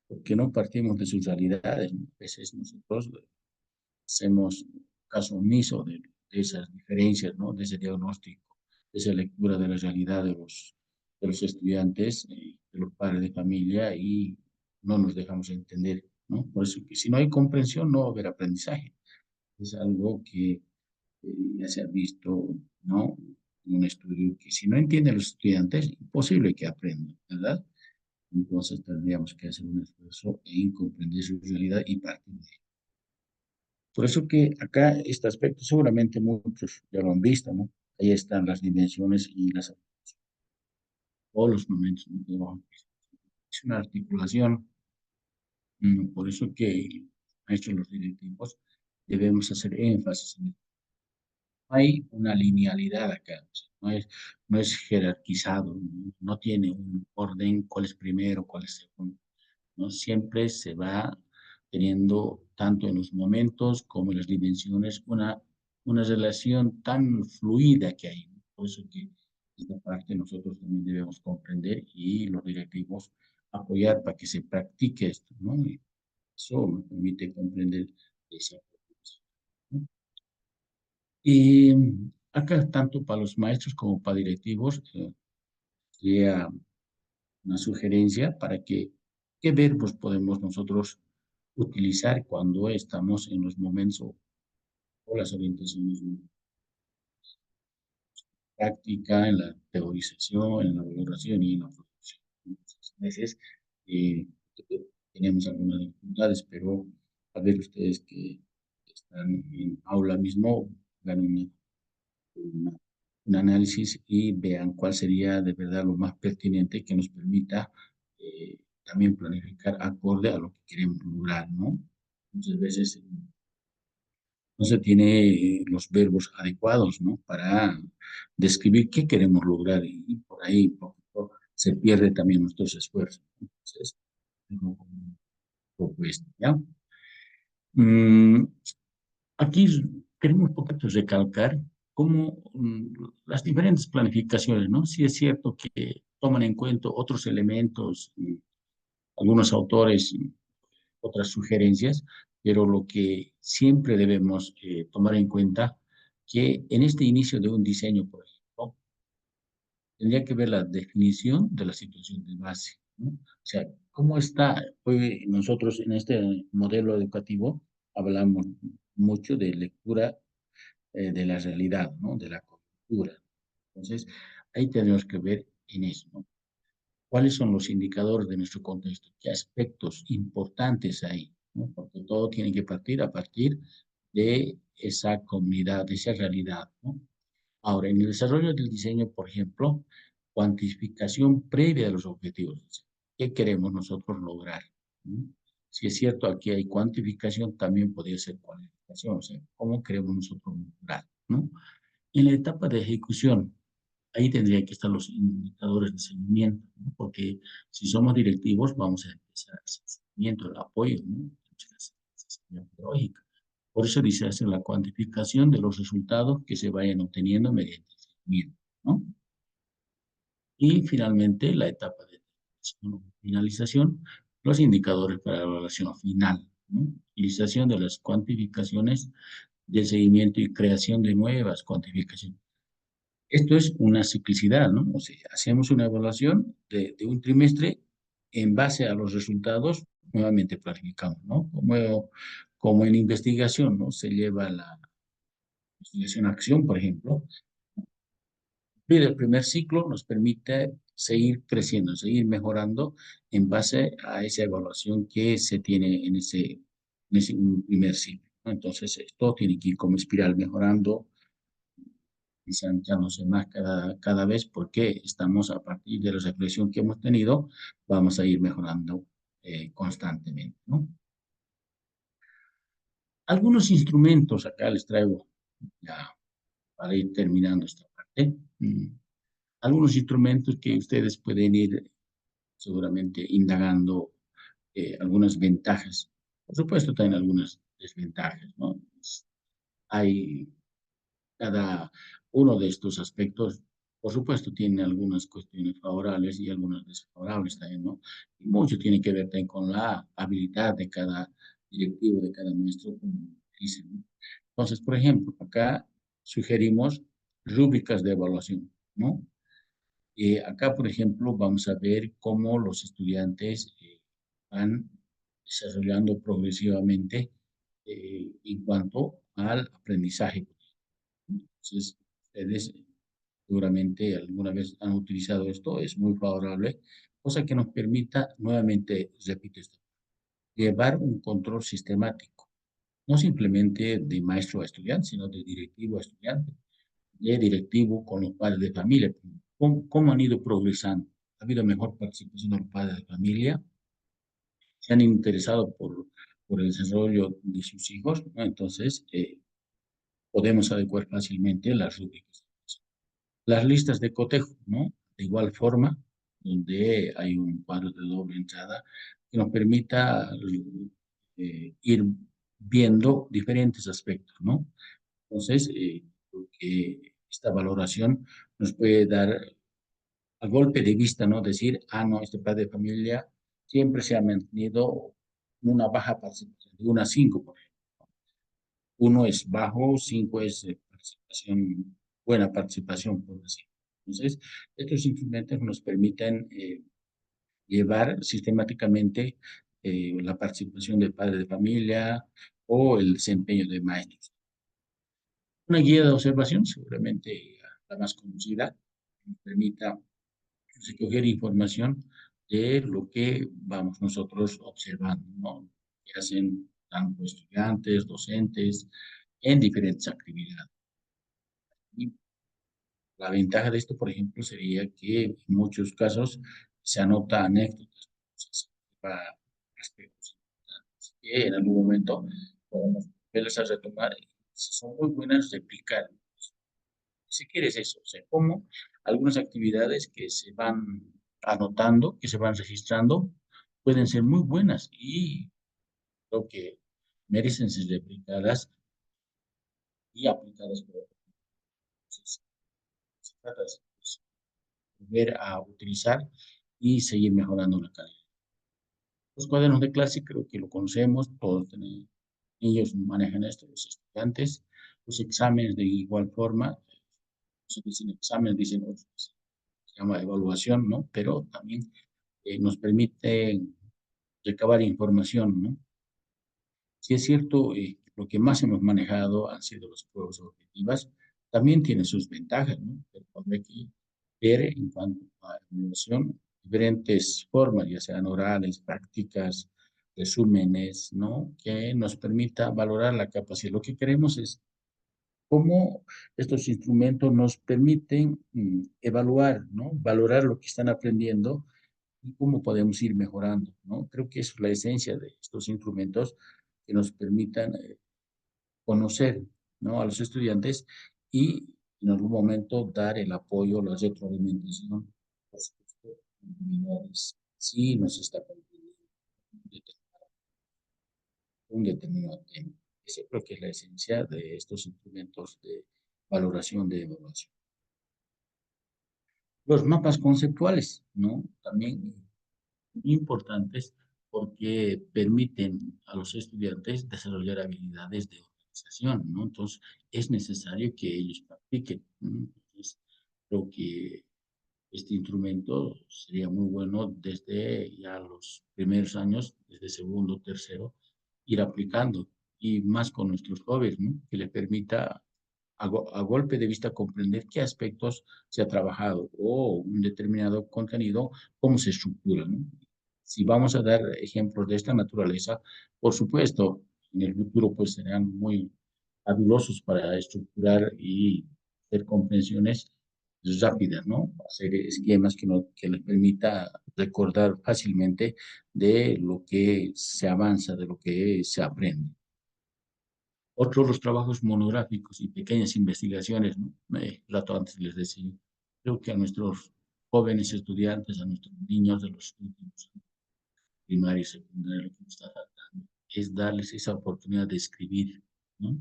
Speaker 1: porque no partimos de sus realidades, ¿no? A veces nosotros hacemos caso omiso de esas diferencias, ¿no? De ese diagnóstico, de esa lectura de la realidad de los estudiantes, de los padres de familia y no nos dejamos entender, ¿no? Por eso que si no hay comprensión no va a haber aprendizaje. Es algo que ya se ha visto, ¿no? En un estudio que si no entienden los estudiantes, imposible que aprendan, ¿verdad? Entonces tendríamos que hacer un esfuerzo en comprender su realidad y partir de ahí. Por eso que acá este aspecto seguramente muchos ya lo han visto, ¿no? Ahí están las dimensiones y todos los momentos, ¿no? Es una articulación, por eso que maestros los directivos debemos hacer énfasis en esto. Hay una linealidad acá, o sea, no es jerarquizado, no tiene un orden, cuál es primero, cuál es segundo, ¿no? Siempre se va teniendo, tanto en los momentos como en las dimensiones, una relación tan fluida que hay, ¿no? Por eso que esta parte nosotros también debemos comprender y los directivos apoyar para que se practique esto, ¿no? Y eso me permite comprender esa preocupación, ¿no? Y acá, tanto para los maestros como para directivos, sería una sugerencia para que, qué verbos podemos nosotros utilizar cuando estamos en los momentos o las orientaciones de práctica, en la teorización, en la valoración y en la producción. Muchas veces eh, tenemos algunas dificultades, pero a ver ustedes que están en aula mismo, hagan una- un análisis y vean cuál sería de verdad lo más pertinente que nos permita también planificar acorde a lo que queremos lograr, ¿no? Muchas veces no se tiene los verbos adecuados, ¿no? Para describir qué queremos lograr y por ahí poco se pierde también nuestros esfuerzos. Entonces, tengo como un poco esto, ¿ya? Mm, aquí queremos un poquito recalcar cómo las diferentes planificaciones, ¿no? Sí es cierto que toman en cuenta otros elementos, algunos autores, otras sugerencias, pero lo que siempre debemos tomar en cuenta que en este inicio de un diseño, por ejemplo, tendría que ver la definición de la situación de base, ¿no? O sea, ¿cómo está? Hoy nosotros en este modelo educativo hablamos mucho de lectura de la realidad, ¿no? De la cultura. Entonces, ahí tenemos que ver en eso, ¿no? ¿Cuáles son los indicadores de nuestro contexto? ¿Qué aspectos importantes hay? ¿No? Porque todo tiene que partir a partir de esa comunidad, de esa realidad, ¿no? Ahora, en el desarrollo del diseño, por ejemplo, cuantificación previa de los objetivos. ¿Qué queremos nosotros lograr? ¿No? Si es cierto, aquí hay cuantificación, también podría ser cualificación, o sea, ¿cómo queremos nosotros lograr? ¿No? En la etapa de ejecución, ahí tendrían que estar los indicadores de seguimiento, ¿no? Porque si somos directivos, vamos a empezar a hacer seguimiento, el apoyo, ¿no? Pedagógica. Por eso dice hacer la cuantificación de los resultados que se vayan obteniendo mediante el seguimiento, ¿no? Y finalmente, la etapa de finalización, los indicadores para la evaluación final, ¿no? Utilización de las cuantificaciones de seguimiento y creación de nuevas cuantificaciones. Esto es una ciclicidad, ¿no? O sea, hacemos una evaluación de un trimestre en base a los resultados, nuevamente planificamos, ¿no? Como en investigación, ¿no? Se lleva la investigación a acción, por ejemplo. Y el primer ciclo nos permite seguir creciendo, seguir mejorando en base a esa evaluación que se tiene en ese primer ciclo, ¿no? Entonces, esto tiene que ir como espiral mejorando ensanchándose más cada vez porque estamos a partir de la reflexión que hemos tenido, vamos a ir mejorando constantemente, ¿no? Algunos instrumentos, acá les traigo ya para ir terminando esta parte, algunos instrumentos que ustedes pueden ir seguramente indagando algunas ventajas. Por supuesto, también algunas desventajas, ¿no? Hay cada uno de estos aspectos, por supuesto, tiene algunas cuestiones favorables y algunas desfavorables también, ¿no? Y mucho tiene que ver también con la habilidad de cada directivo, de cada maestro, como dicen, ¿no? Entonces, por ejemplo, acá sugerimos rúbricas de evaluación, ¿no? Acá, por ejemplo, vamos a ver cómo los estudiantes van desarrollando progresivamente en cuanto al aprendizaje. Entonces, ustedes seguramente alguna vez han utilizado esto, es muy favorable, cosa que nos permita, nuevamente, repito esto, llevar un control sistemático. no simplemente de maestro a estudiante, sino de directivo a estudiante, de directivo con los padres de familia. ¿Cómo han ido progresando? ¿Ha habido mejor participación de los padres de familia? ¿Se han interesado por el desarrollo de sus hijos? ¿No? Entonces, podemos adecuar fácilmente las rúbricas. Las listas de cotejo, ¿no? De igual forma, donde hay un cuadro de doble entrada que nos permita ir viendo diferentes aspectos, ¿no? Entonces, creo que esta valoración nos puede dar a golpe de vista, ¿no? Decir, ah, no, este padre de familia siempre se ha mantenido una baja participación, de 1 a 5, por ejemplo. 1 es bajo, 5 es participación, buena participación, por decir. Entonces, estos instrumentos nos permiten llevar sistemáticamente la participación del padre de familia o el desempeño de maestros. Una guía de observación, seguramente la más conocida, que nos permita recoger información de lo que vamos nosotros observando, ¿no? Que hacen tanto estudiantes, docentes, en diferentes actividades. Y la ventaja de esto, por ejemplo, sería que en muchos casos se anota anécdotas, para aspectos que en algún momento podemos volverlas a retomar. Si son muy buenas, replicar. Si quieres eso, o sea, como algunas actividades que se van anotando, que se van registrando, pueden ser muy buenas y creo que merecen ser replicadas y aplicadas por otros. Entonces, se trata de volver a utilizar y seguir mejorando la calidad. Los cuadernos de clase creo que lo conocemos, todos tenemos, ellos manejan esto, los estudiantes, los exámenes de igual forma, se dicen exámenes, dicen otros, se llama evaluación, ¿no? Pero también nos permite recabar información, ¿no? Si es cierto, lo que más hemos manejado han sido las pruebas objetivas, también tiene sus ventajas, ¿no? Pero hay que ver en cuanto a evaluación, diferentes formas, ya sean orales, prácticas, resúmenes, ¿no? Que nos permita valorar la capacidad. Lo que queremos es cómo estos instrumentos nos permiten evaluar, ¿no? Valorar lo que están aprendiendo y cómo podemos ir mejorando, ¿no? Creo que eso es la esencia de estos instrumentos que nos permitan conocer, ¿no? A los estudiantes y en algún momento dar el apoyo, la retroalimentación, por supuesto, comunidades, si nos está permitiendo un determinado tema. Esa creo que es la esencia de estos instrumentos de valoración de evaluación. Los mapas conceptuales, ¿no? También importantes porque permiten a los estudiantes desarrollar habilidades de organización, ¿no? Entonces, es necesario que ellos practiquen, ¿no? Entonces, creo que este instrumento sería muy bueno desde ya los primeros años, desde segundo, tercero, ir aplicando y más con nuestros jóvenes, ¿no? Que le permita a golpe de vista comprender qué aspectos se ha trabajado o un determinado contenido, cómo se estructura, ¿no? Si vamos a dar ejemplos de esta naturaleza, por supuesto, en el futuro pues serán muy habilosos para estructurar y hacer comprensiones rápidas, ¿no? Hacer esquemas que les permita recordar fácilmente de lo que se avanza, de lo que se aprende. Otros los trabajos monográficos y pequeñas investigaciones, ¿no? Rato antes les decía, creo que a nuestros jóvenes estudiantes, a nuestros niños de los últimos primaria y secundaria, lo que nos está faltando es darles esa oportunidad de escribir, ¿no?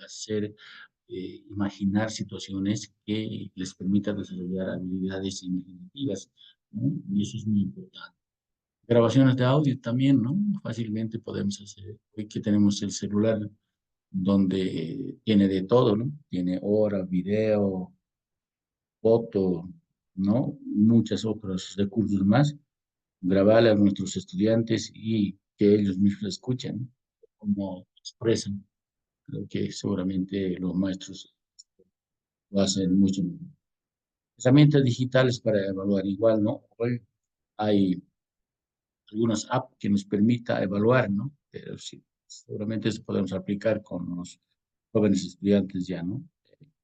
Speaker 1: Hacer, imaginar situaciones que les permitan desarrollar habilidades imaginativas, ¿no? Y eso es muy importante. Grabaciones de audio también, ¿no? Fácilmente podemos hacer. Hoy que tenemos el celular donde tiene de todo, ¿no? Tiene hora, video, foto, ¿no? Muchos otros recursos más. Grabarle a nuestros estudiantes y que ellos mismos escuchen cómo expresan. Creo que seguramente los maestros lo hacen mucho mejor. Herramientas digitales para evaluar igual, ¿no? Hoy hay algunas apps que nos permita evaluar, ¿no? Pero sí, seguramente eso podemos aplicar con los jóvenes estudiantes ya, ¿no?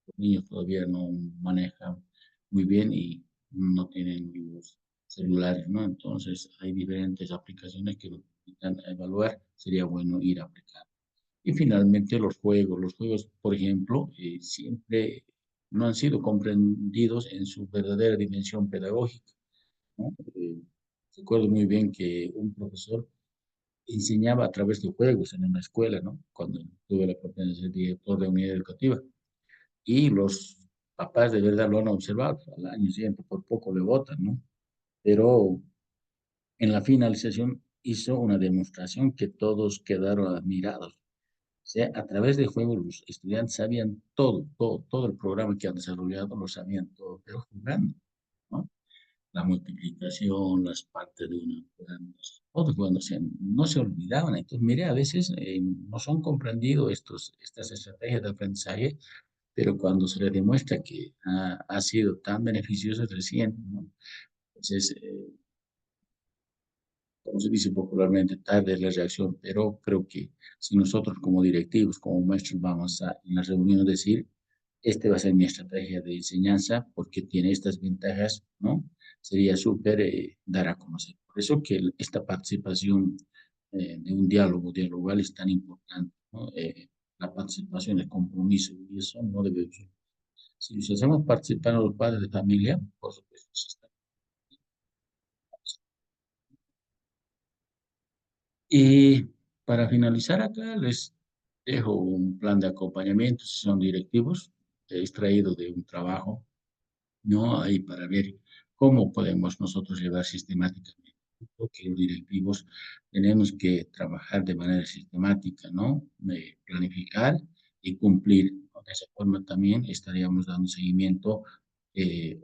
Speaker 1: Los niños todavía no manejan muy bien y no tienen los celulares, ¿no? Entonces hay diferentes aplicaciones que lo permitan evaluar, sería bueno ir a aplicar. Y finalmente los juegos, por ejemplo, siempre no han sido comprendidos en su verdadera dimensión pedagógica, ¿no? Recuerdo muy bien que un profesor enseñaba a través de juegos en una escuela, ¿no? Cuando tuve la oportunidad de ser director de unidad educativa. Y los papás de verdad lo han observado. Al año siguiente por poco le votan, ¿no? Pero en la finalización hizo una demostración que todos quedaron admirados. O sea, a través de juegos los estudiantes sabían todo el programa que han desarrollado lo sabían todo, pero jugando, ¿no? La multiplicación, las partes de una, todo jugando, o sea, no se olvidaban. Entonces, mire, a veces no son comprendidos estas estrategias de aprendizaje, pero cuando se le demuestra que ha sido tan beneficioso recién, ¿no? Entonces, como se dice popularmente, tarde es la reacción, pero creo que si nosotros como directivos, como maestros, vamos a en la reunión decir, este va a ser mi estrategia de enseñanza porque tiene estas ventajas, ¿no? Sería súper dar a conocer. Por eso que esta participación de un dialogal es tan importante, ¿no? La participación, el compromiso, y eso no debe ser. Si los hacemos participar a los padres de familia, por supuesto, se está. Y para finalizar acá, les dejo un plan de acompañamiento, si son directivos, extraído de un trabajo, ¿no? Ahí para ver cómo podemos nosotros llevar sistemáticamente. Porque los directivos tenemos que trabajar de manera sistemática, ¿no? Planificar y cumplir. De esa forma también estaríamos dando seguimiento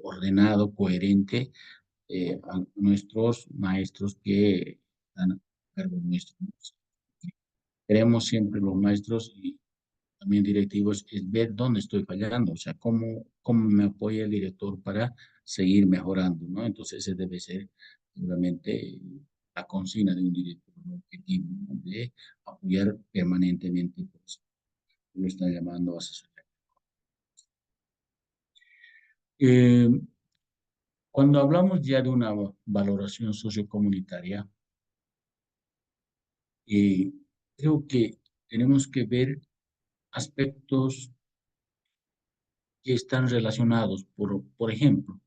Speaker 1: ordenado, coherente a nuestros maestros que están a cargo nuestro. Queremos siempre los maestros y también directivos es ver dónde estoy fallando, o sea, cómo me apoya el director para seguir mejorando, ¿no? Entonces, ese debe ser seguramente la consigna de un director, el objetivo, ¿no? De apoyar permanentemente, pues, lo están llamando asesoría. Eh, Cuando hablamos ya de una valoración sociocomunitaria, eh, creo que tenemos que ver aspectos que están relacionados. Por ejemplo,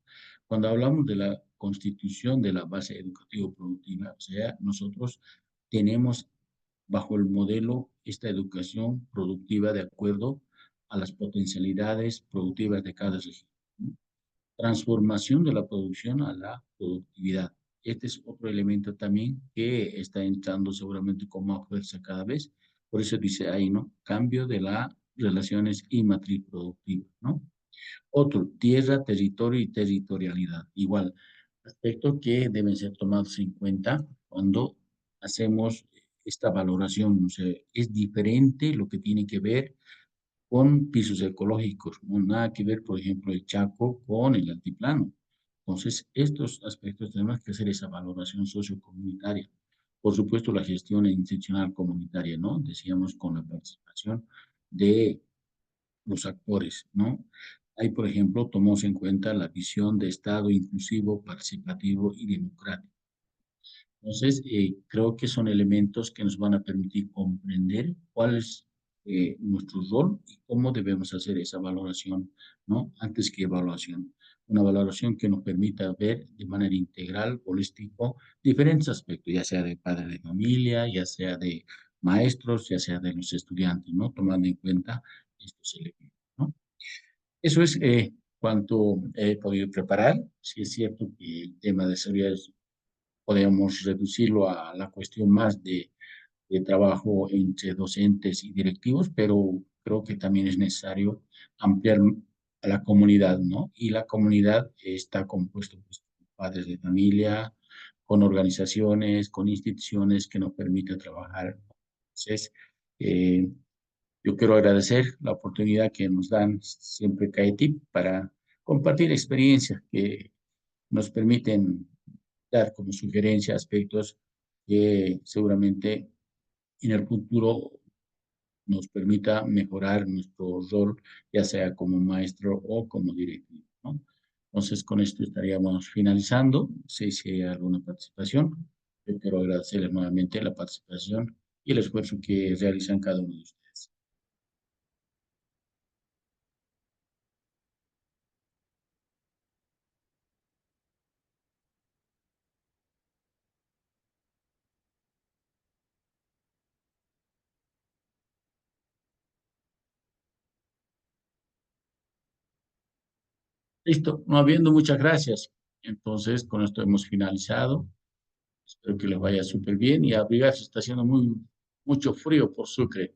Speaker 1: cuando hablamos de la constitución de la base educativo-productiva, o sea, nosotros tenemos bajo el modelo esta educación productiva de acuerdo a las potencialidades productivas de cada región, ¿no? Transformación de la producción a la productividad. Este es otro elemento también que está entrando seguramente con más fuerza cada vez. Por eso dice ahí, ¿no? Cambio de las relaciones y matriz productiva, ¿no? Otro, tierra, territorio y territorialidad. Igual, aspectos que deben ser tomados en cuenta cuando hacemos esta valoración. O sea, es diferente lo que tiene que ver con pisos ecológicos, no nada que ver, por ejemplo, el Chaco con el altiplano. Entonces, estos aspectos tenemos que hacer esa valoración sociocomunitaria. Por supuesto, la gestión institucional comunitaria, ¿no? Decíamos con la participación de los actores, ¿no? Ahí, por ejemplo, tomamos en cuenta la visión de Estado inclusivo, participativo y democrático. Entonces, creo que son elementos que nos van a permitir comprender cuál es nuestro rol y cómo debemos hacer esa valoración, ¿no? Antes que evaluación. Una valoración que nos permita ver de manera integral, holístico, diferentes aspectos, ya sea de padre de familia, ya sea de maestros, ya sea de los estudiantes, ¿no? Tomando en cuenta estos elementos, ¿no? Eso es cuanto he podido preparar. Sí es cierto que el tema de seguridad podemos reducirlo a la cuestión más de trabajo entre docentes y directivos, pero creo que también es necesario ampliar a la comunidad, ¿no? Y la comunidad está compuesta pues, por padres de familia, con organizaciones, con instituciones que nos permiten trabajar. Entonces, eh, yo quiero agradecer la oportunidad que nos dan siempre CAETIP para compartir experiencias que nos permiten dar como sugerencia aspectos que seguramente en el futuro nos permita mejorar nuestro rol, ya sea como maestro o como directivo, ¿no? Entonces, con esto estaríamos finalizando. No sé si hay alguna participación. Yo quiero agradecerles nuevamente la participación y el esfuerzo que realizan cada uno de ustedes. Listo, no habiendo muchas gracias. Entonces, con esto hemos finalizado. Espero que les vaya súper bien y abrigarse. Está haciendo mucho frío por Sucre.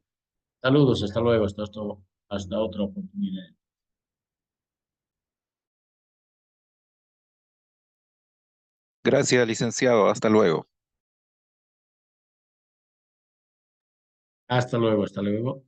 Speaker 1: Saludos, hasta luego, hasta otra oportunidad.
Speaker 2: Gracias, licenciado. Hasta luego.
Speaker 1: Hasta luego, hasta luego.